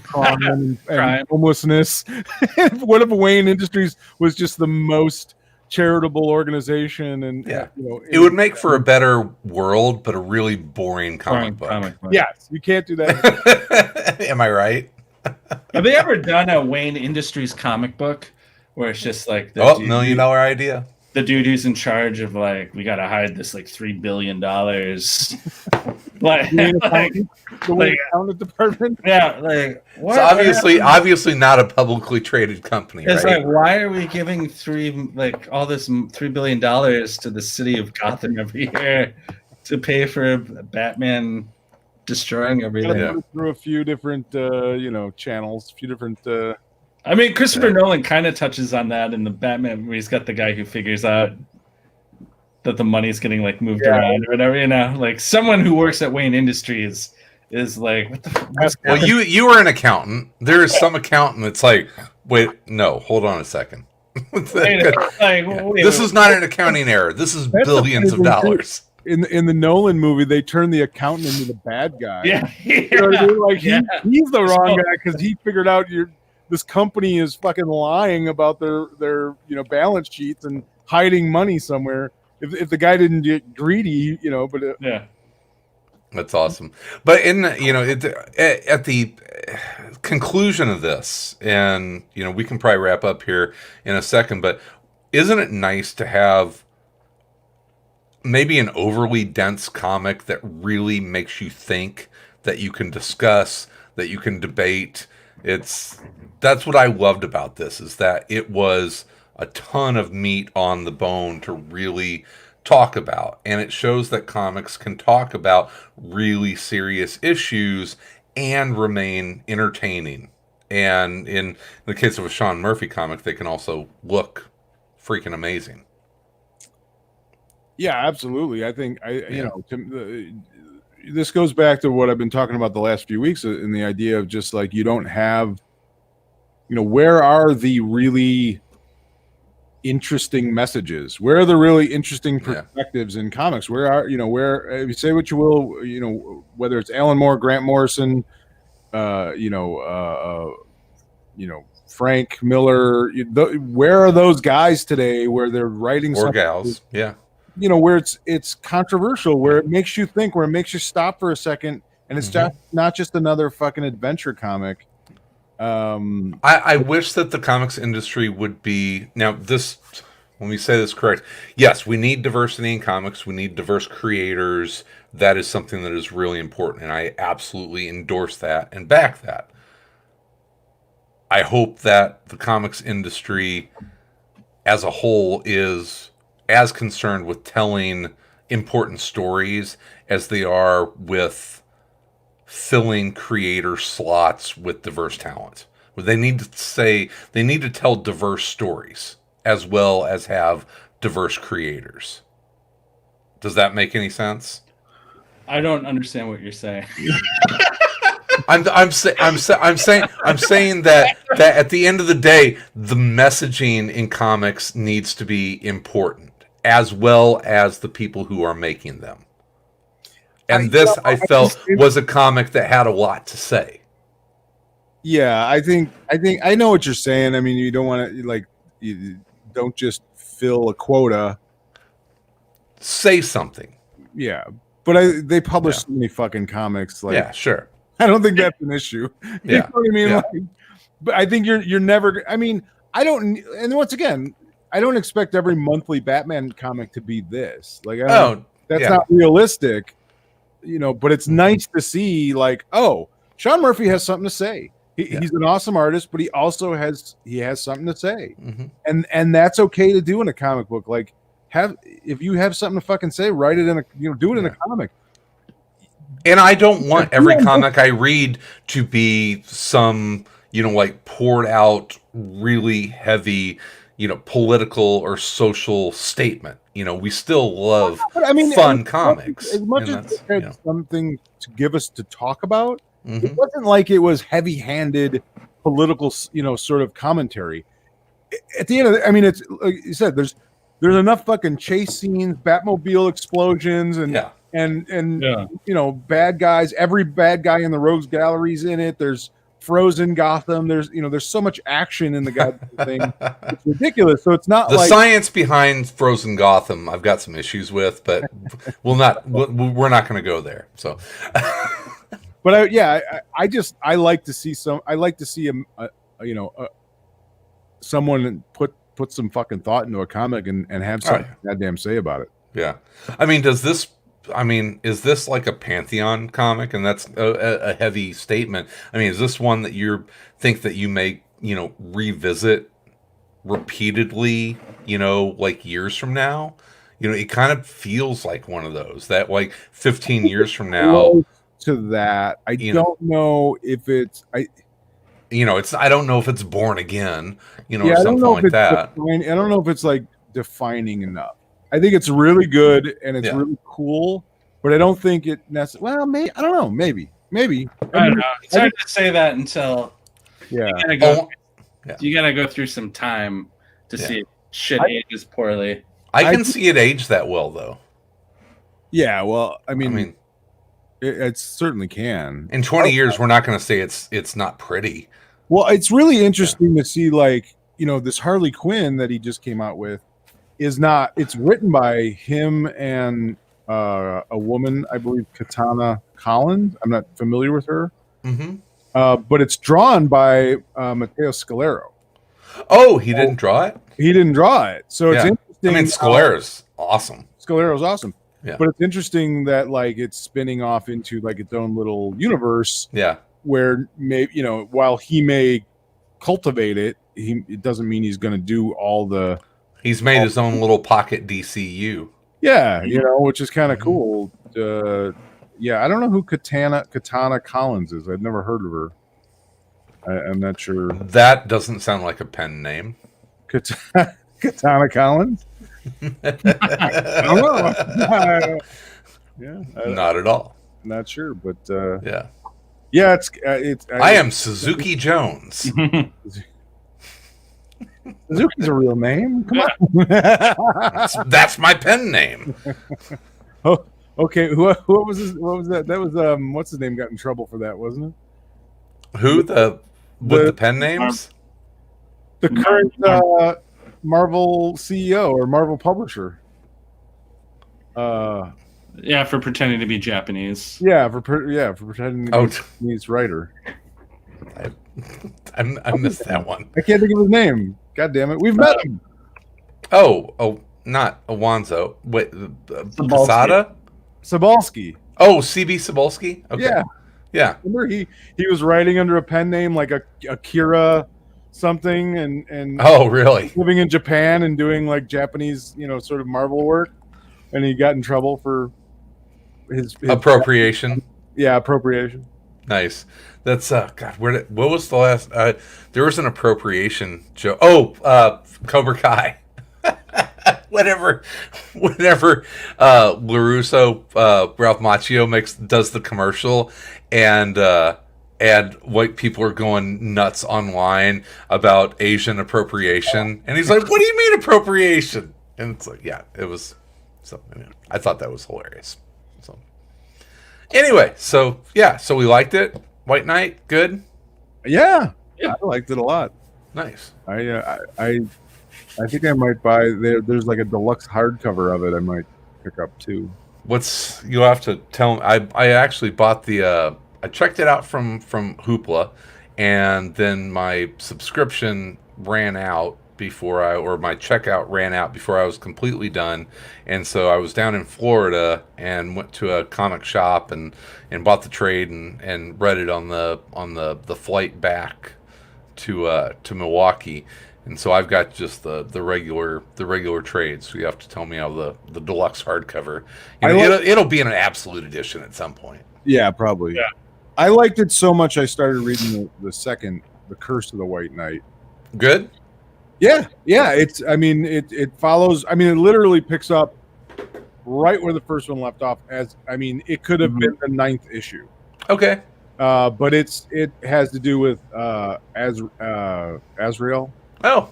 crime and homelessness? What if Wayne Industries was just the most charitable organization? And it would make for a better world, but a really boring comic book. Yes, you can't do that. Am I right? Have they ever done a Wayne Industries comic book where it's just like the $1 million idea? The dude who's in charge of like, we gotta hide this like $3 billion. like the accountant department. Yeah, like what? So obviously not a publicly traded company. It's right? like, why are we giving all this $3 billion to the city of Gotham every year to pay for Batman destroying everything? Through a few different channels, a few different. I mean, Christopher Nolan kind of touches on that in the Batman, where he's got the guy who figures out that the money's getting like moved around or whatever. Like someone who works at Wayne Industries is like, what the fuck? Well, you are an accountant. There is some accountant that's like, wait, no, hold on a second. This is not an accounting error. This is billions of dollars. In the Nolan movie, they turn the accountant into the bad guy. He's the wrong guy because he figured out this company is fucking lying about their balance sheets and hiding money somewhere. If the guy didn't get greedy, that's awesome. But in at the conclusion of this, and we can probably wrap up here in a second, but isn't it nice to have maybe an overly dense comic that really makes you think, that you can discuss, that you can debate. That's what I loved about this, is that it was a ton of meat on the bone to really talk about, and it shows that comics can talk about really serious issues and remain entertaining. And in the case of a Sean Murphy comic, they can also look freaking amazing. Yeah, absolutely. I think this goes back to what I've been talking about the last few weeks, in the idea of just like, you don't have, where are the really interesting messages? Where are the really interesting perspectives in comics? Where are, where, you say what you will, whether it's Alan Moore, Grant Morrison, Frank Miller, where are those guys today where they're writing or gals? Yeah. Where it's controversial, where it makes you think, where it makes you stop for a second, and it's just not just another fucking adventure comic. I wish that the comics industry would be, now this, when we say this correct, yes, we need diversity in comics. We need diverse creators. That is something that is really important, and I absolutely endorse that and back that. I hope that the comics industry as a whole is as concerned with telling important stories as they are with filling creator slots with diverse talent. They need to tell diverse stories as well as have diverse creators. Does that make any sense? I don't understand what you're saying. I'm saying that at the end of the day, the messaging in comics needs to be important, as well as the people who are making them. And I felt was a comic that had a lot to say. Yeah, I think I know what you're saying. I mean, you don't want to, you don't just fill a quota. Say something. Yeah, but they publish so many fucking comics. Yeah, sure. I don't think that's an issue. Yeah. You know what I mean? Yeah. But I think you're never. I mean, I don't. And once again, I don't expect every monthly Batman comic to be this. That's not realistic. But it's nice to see, Sean Murphy has something to say. He's an awesome artist, but he also has something to say, and that's okay to do in a comic book. If you have something to fucking say, write it in do it in a comic. And I don't want every comic I read to be some, poured out, really heavy, political or social statement. We still love fun comics. As much as it had something to give us to talk about, it wasn't like it was heavy-handed political, sort of commentary. At the end of it, it's like you said, there's enough fucking chase scenes, Batmobile explosions, and bad guys. Every bad guy in the Rogues Gallery's in it. There's frozen Gotham. There's so much action in the goddamn thing. It's ridiculous. So it's not the science behind frozen Gotham. I've got some issues with, but we're not going to go there. So, but I like to see someone put some fucking thought into a comic and have something goddamn say about it. Yeah, is this like a Pantheon comic? And that's a heavy statement. Is this one that you think that you may, revisit repeatedly, years from now? It kind of feels like one of those that 15 years from now. To that, I don't know if it's I don't know if it's Born Again, or I something like that. I don't know if it's defining enough. I think it's really good and it's really cool, but I don't think it necessarily. Well, maybe I don't know. Maybe. I don't know. It's hard to say that until you gotta go through some time to see if shit ages poorly. I can see it age that well, though. Yeah, well, it certainly can. In 20 years, we're not going to say it's not pretty. Well, it's really interesting to see, this Harley Quinn that he just came out with is not. It's written by him and a woman, I believe, Katana Collins. I'm not familiar with her. But it's drawn by Matteo Scalero. Oh, he didn't draw it? He didn't draw it. So it's interesting. Scalero's awesome. Scalero's awesome. Yeah. But it's interesting that it's spinning off into its own little universe. Yeah. where maybe while he may cultivate it, it doesn't mean he's going to do all the. He's made his own little pocket DCU. Yeah, which is kind of cool. Yeah, I don't know who Katana Collins is. I've never heard of her. I'm not sure. That doesn't sound like a pen name. Katana Collins? I don't know. Yeah, not at all. Not sure, but yeah. It's. I am Suzuki Jones. Suzuki's a real name. Come on. That's my pen name. Oh, okay. What was this? What was that? That was what's his name got in trouble for that, wasn't it? Who the pen names? The current Marvel CEO or Marvel publisher. Yeah, for pretending to be Japanese. Yeah, for pretending to be a Japanese writer. I missed that one. I can't think of his name. God damn it, we've met him. Oh, not Awanzo. Wait, Posada? Cebulski. Oh, CB Cebulski? Okay. Yeah. Remember he was writing under a pen name like Akira something and oh, really? Living in Japan and doing like Japanese, sort of Marvel work, and he got in trouble for his appropriation. Yeah, appropriation. Nice. That's God. What was the last? There was an appropriation joke. Oh, Cobra Kai. whenever LaRusso, Ralph Macchio does the commercial, and white people are going nuts online about Asian appropriation, and he's like, "What do you mean appropriation?" And it's like, yeah, it was. So anyway, I thought that was hilarious. So anyway, so we liked it. White Knight, good. Yeah, I liked it a lot. Nice. I think I might buy there's like a deluxe hardcover of it. I might pick up too. You'll have to tell me. I actually bought the. I checked it out from Hoopla, and then my subscription ran out my checkout ran out before I was completely done, and so I was down in Florida and went to a comic shop and bought the trade and read it on the flight back to Milwaukee. And so I've got just the regular trade. So you have to tell me how the deluxe hardcover. It'll be in an absolute edition at some point. Yeah, probably. Yeah. I liked it so much I started reading the Curse of the White Knight. Good. Yeah. It follows. It literally picks up right where the first one left off. It could have been the 9th issue. Okay. But it has to do with Azrael. Oh,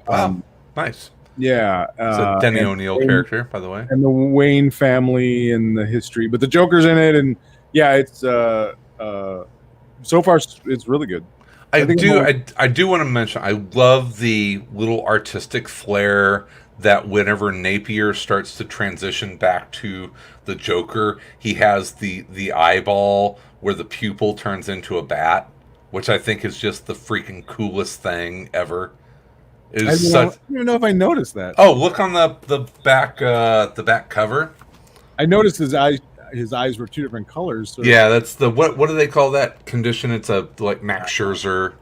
wow. Nice. Yeah. It's a Denny O'Neil character, by the way. And the Wayne family and the history. But the Joker's in it, and yeah, it's so far it's really good. I do want to mention, I love the little artistic flair that whenever Napier starts to transition back to the Joker, he has the eyeball where the pupil turns into a bat, which I think is just the freaking coolest thing ever. I don't even know if I noticed that. Oh, look on the back cover. I noticed his eyes were two different colors. So yeah, that's the what do they call that condition? It's like Max Scherzer,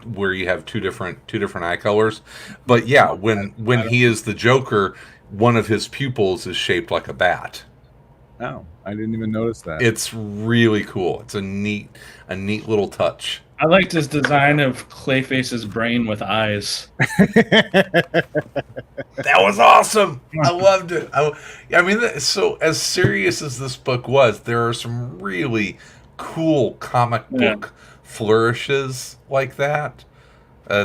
where you have two different eye colors. But yeah, when he is the Joker, one of his pupils is shaped like a bat. Oh, I didn't even notice that. It's really cool. It's a neat little touch. I liked his design of Clayface's brain with eyes. That was awesome. I loved it. So as serious as this book was, there are some really cool comic book flourishes like that. I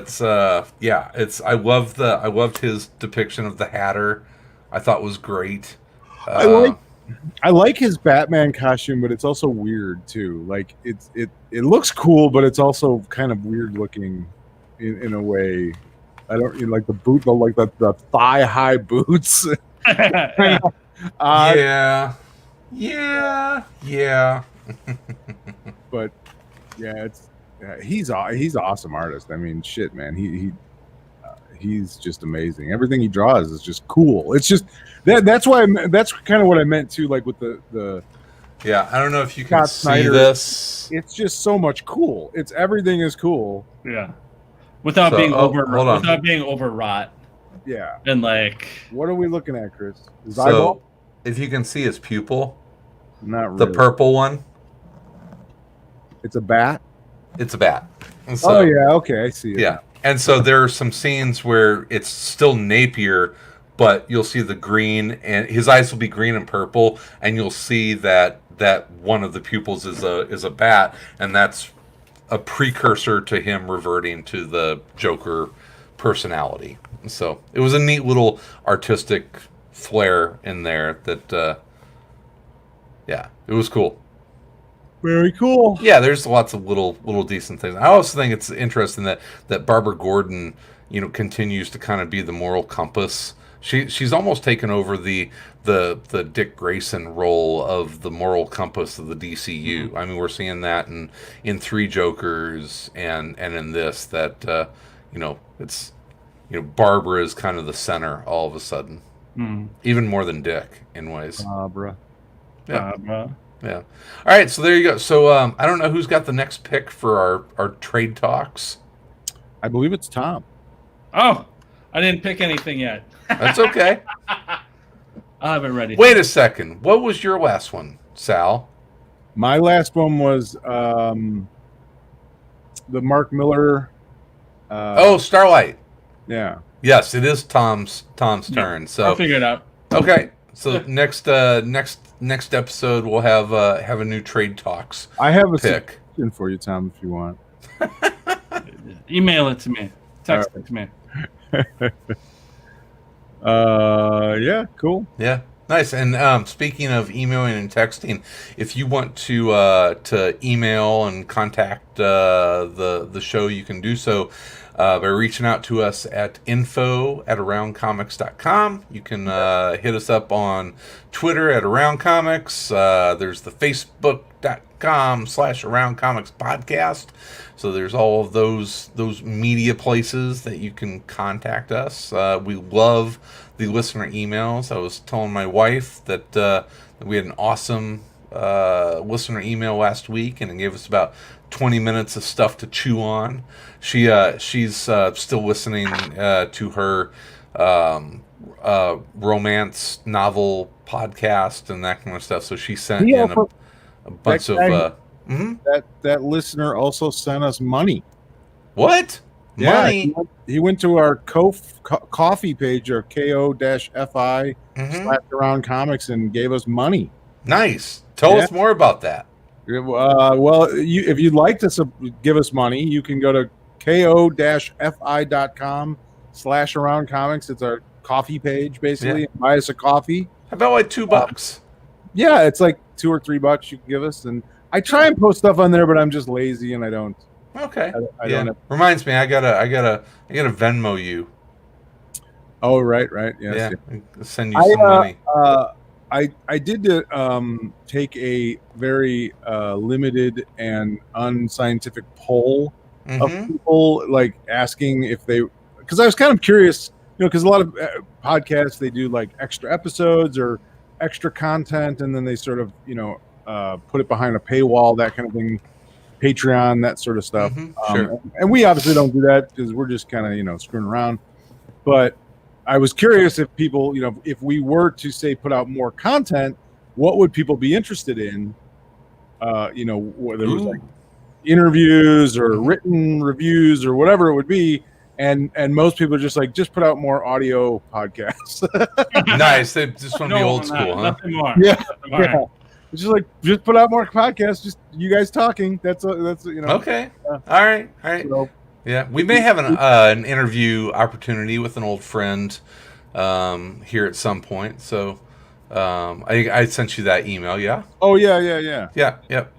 loved his depiction of the Hatter. I thought was great. I like his Batman costume, but it's also weird too. Like it looks cool, but it's also kind of weird looking in a way. I don't like the boot, the thigh high boots. Yeah. But yeah, he's an awesome artist. I mean, shit, man, he's just amazing. Everything he draws is just cool. It's just that's why that's kind of what I meant too, like with the Yeah, I don't know if you can Scott see Snyder. this. It's just so much cool. It's everything is cool. Yeah. Without being hold on. without being overwrought. Yeah. And like, what are we looking at, Chris? His So eyeball? if you can see his pupil, Not the really. purple one, It's a bat. it's a bat. And so, Oh yeah, okay, I see it. Yeah. And so there are some scenes where it's still Napier, but you'll see the green, and his eyes will be green and purple, and you'll see that one of the pupils is a bat, and that's a precursor to him reverting to the Joker personality. So it was a neat little artistic flair in there that, yeah, it was cool. Very cool. Yeah, there's lots of little decent things. I also think it's interesting that Barbara Gordon, continues to kind of be the moral compass. She's almost taken over the Dick Grayson role of the moral compass of the DCU. Mm-hmm. I mean, we're seeing that in Three Jokers and in this that it's Barbara is kind of the center all of a sudden, even more than Dick in ways. Barbara. Yeah. Barbara. Yeah. All right. So there you go. So I don't know who's got the next pick for our trade talks. I believe it's Tom. Oh, I didn't pick anything yet. That's okay. I'll have it ready. Wait a second. What was your last one, Sal? My last one was the Mark Miller. Starlight. Yeah. Yes, it is Tom's turn. So I'll figure it out. okay. So next episode we'll have a new trade talks. I have a pick suggestion for you, Tom, if you want. Email it to me. Text it to me. Yeah, cool. Yeah, nice. And speaking of emailing and texting, if you want to email and contact the show, you can do so by reaching out to us at info@aroundcomics.com. You can hit us up on Twitter at Around Comics. There's the Facebook.com/AroundComicsPodcast. So there's all of those media places that you can contact us. We love the listener emails. I was telling my wife that we had an awesome listener email last week, and it gave us about 20 minutes of stuff to chew on. She's still listening to her romance novel podcast and that kind of stuff. So she sent in a bunch of. That listener also sent us money. What? Yeah, Money? he went to our coffee page, or ko-fi/Around Comics, and gave us money. Nice. Tell us more about that. Well, if you'd like to give us money, you can go to ko-fi.com/Around Comics. It's our coffee page, basically. Yeah. Buy us a coffee. How about like $2? Yeah, it's like $2 or $3 you can give us, and I try and post stuff on there, but I'm just lazy and I don't. Okay. I don't. Reminds me, I gotta Venmo you. Oh, right. Yes. Yeah. Send you some money. I did take a very limited and unscientific poll of people, like asking if they, because I was kind of curious, because a lot of podcasts, they do like extra episodes or extra content, and then they sort of put it behind a paywall, that kind of thing, Patreon, that sort of stuff. Sure. And we obviously don't do that because we're just kind of screwing around. But I was curious if people, if we were to say put out more content, what would people be interested in? Whether it was like interviews or written reviews or whatever it would be. And most people are just like, just put out more audio podcasts. Nice. They just want to be old school, huh? Nothing more. Yeah. Nothing more. Yeah. It's just like, just put out more podcasts. Just you guys talking. That's Okay. All right. Yeah, we may have an interview opportunity with an old friend here at some point. So I sent you that email. Yeah. Oh yeah. Yep.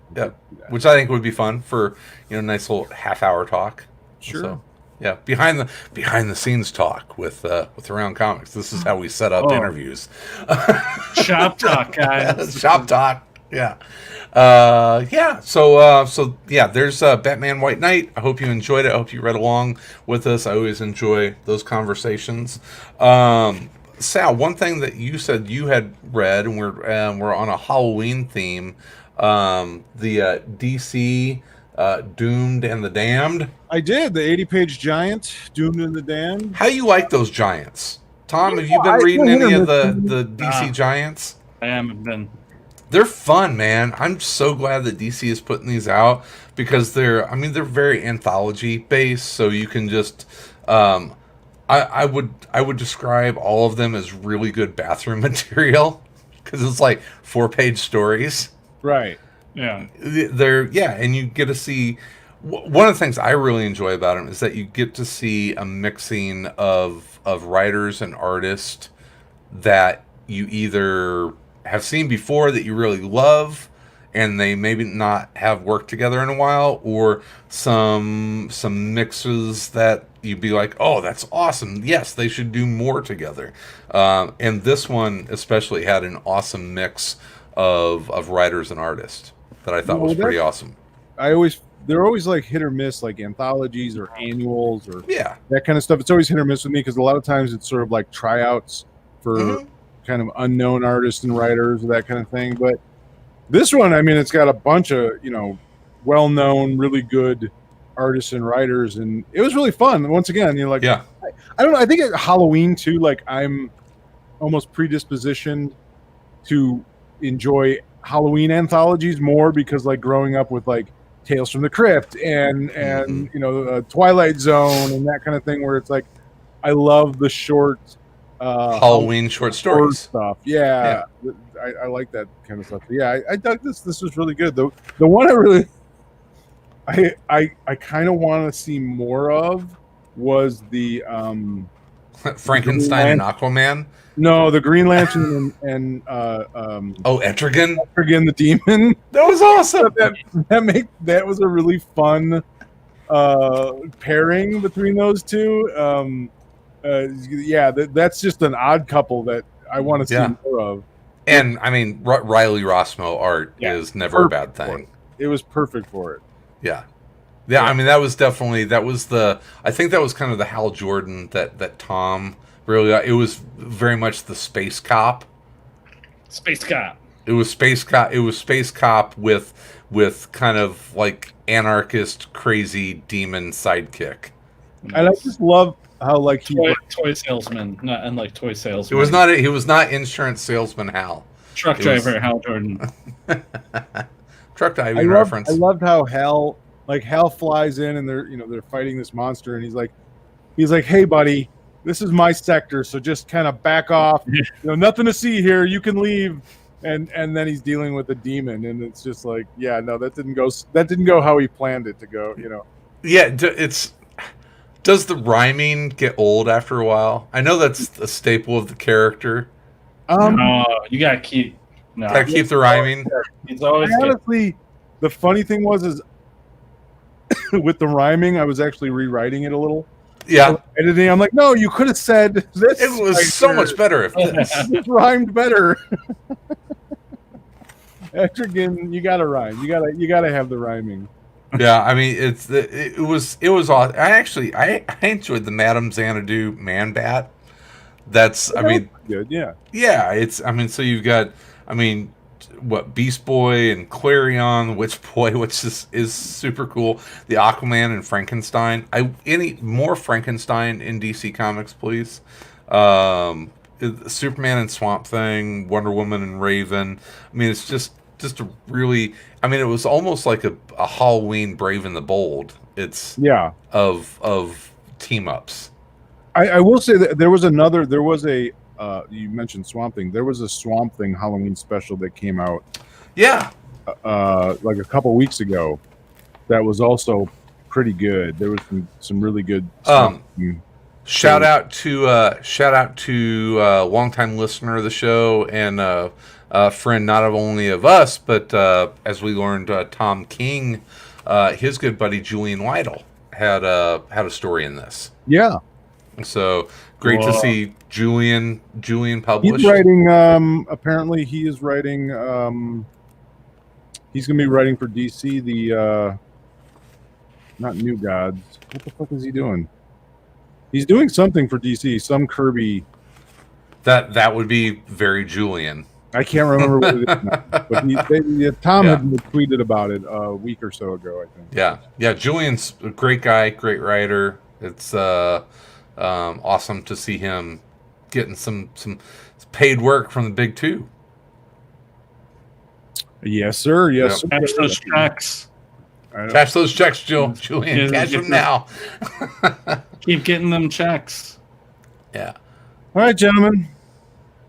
Which I think would be fun for a nice little half-hour talk. Sure. So, yeah, behind the scenes talk with Around Comics. This is how we set up interviews. Shop talk, guys. Shop talk. Yeah. So there's Batman White Knight. I hope you enjoyed it. I hope you read along with us. I always enjoy those conversations. Sal, one thing that you said you had read, and we're on a Halloween theme, the DC Doomed and the Damned. I did the 80-page giant, Doomed and the Damned. How you like those giants, Tom? Have you I been reading hit or any of miss. the DC giants? I haven't been. They're fun, man. I'm so glad that DC is putting these out because they're very anthology based, so you can just I would describe all of them as really good bathroom material because it's like 4-page stories. Right. Yeah. And you get to see one of the things I really enjoy about them is that you get to see a mixing of writers and artists that you either have seen before that you really love and they maybe not have worked together in a while, or some mixes that you'd be like, oh, that's awesome, yes, they should do more together. And this one especially had an awesome mix of writers and artists that I thought was pretty awesome. They're always like hit or miss, like anthologies or annuals or Yeah, that kind of stuff. It's always hit or miss with me because a lot of times it's sort of like tryouts for kind of unknown artists and writers, that kind of thing. But this one, I mean, it's got a bunch of, well-known, really good artists and writers, and it was really fun. Once again, like, yeah, I don't know. I think at Halloween too, like I'm almost predispositioned to enjoy Halloween anthologies more because, like, growing up with like Tales from the Crypt and Twilight Zone and that kind of thing, where it's like I love the short Halloween short stories stuff. Yeah. I like that kind of stuff. Yeah, I dug this. This was really good. The one I kind of want to see more of was the Frankenstein and Aquaman. No, the Green Lantern and Etrigan. Etrigan the Demon. That was awesome. That was a really fun pairing between those two. That's just an odd couple that I want to see more of. And I mean, Riley Rossmo art is never a bad thing. It was perfect for it. Yeah. I mean, I think that was kind of the Hal Jordan that Tom really. It was very much the space cop. Space cop. It was space cop. It was space cop with kind of like anarchist, crazy demon sidekick. And I just love how like toy salesman, not unlike toy salesman. He was not insurance salesman Hal. Truck driver Hal Jordan. Truck diving reference. I loved how Hal flies in and they're fighting this monster, and he's like, hey buddy, this is my sector, so just kind of back off. Nothing to see here. You can leave. And then he's dealing with a demon, and it's just like, yeah, no, that didn't go how he planned it to go. Yeah, does the rhyming get old after a while? I know that's a staple of the character. No, you gotta keep. No, gotta keep the rhyming. It's always honestly. The funny thing is with the rhyming, I was actually rewriting it a little. Yeah, editing. I'm like, no, you could have said this. It was so much better if this rhymed better. Etrigan, you gotta rhyme. You gotta have the rhyming. Yeah, I mean, it was awesome. I enjoyed the Madame Xanadu Man Bat. That's good. Yeah. Yeah, so you've got Beast Boy and Clarion, Witch Boy, which is super cool. The Aquaman and Frankenstein. Any more Frankenstein in DC Comics, please. Superman and Swamp Thing, Wonder Woman and Raven. I mean, it's just a really. I mean, it was almost like a Halloween Brave and the Bold. It's of team ups. I will say that there was a. You mentioned Swamp Thing. There was a Swamp Thing Halloween special that came out. Yeah. Like a couple weeks ago. That was also pretty good. There was some really good. Shout out to longtime listener of the show and a friend not only of us, but as we learned, Tom King, his good buddy Julian Lytle had a story in this. Yeah. So great to see Julian published. He's writing. Apparently, he is writing. He's going to be writing for DC. The not New Gods. What the fuck is he doing? He's doing something for DC. Some Kirby That would be very Julian. I can't remember what it is now, but Tom had tweeted about it a week or so ago, I think. Yeah. Julian's a great guy, great writer. It's awesome to see him getting some paid work from the big two. Yes, sir. Yes, sir. Cash those checks. Cash those checks, Julian. Cash them now. Keep getting them checks. Yeah. All right, gentlemen.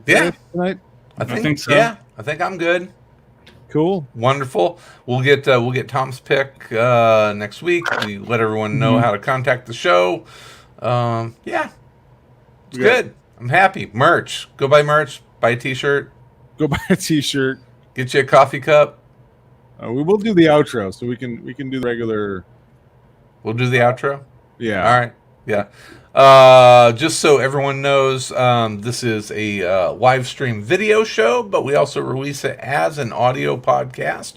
Yeah. Tonight. I think so. Yeah. I think I'm good. Cool. Wonderful. We'll get Tom's pick next week. We let everyone know how to contact the show. Yeah. It's good. I'm happy. Merch. Go buy merch. Buy a t-shirt. Go buy a t-shirt. Get you a coffee cup. We will do the outro, so we can do the regular. We'll do the outro. Yeah. All right. Yeah. Just so everyone knows, this is a live stream video show, but we also release it as an audio podcast.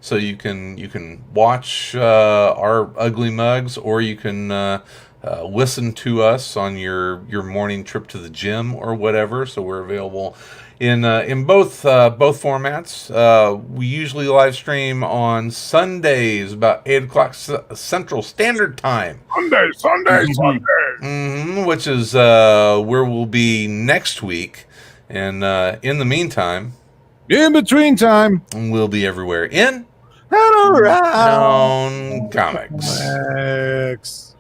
So you can watch our ugly mugs, or you can listen to us on your morning trip to the gym or whatever. So we're available in both formats. We usually live stream on Sundays about 8 o'clock Central Standard Time. Sunday. Which is where we'll be next week. And in the meantime, in between time, we'll be everywhere in and around Comics. Comics.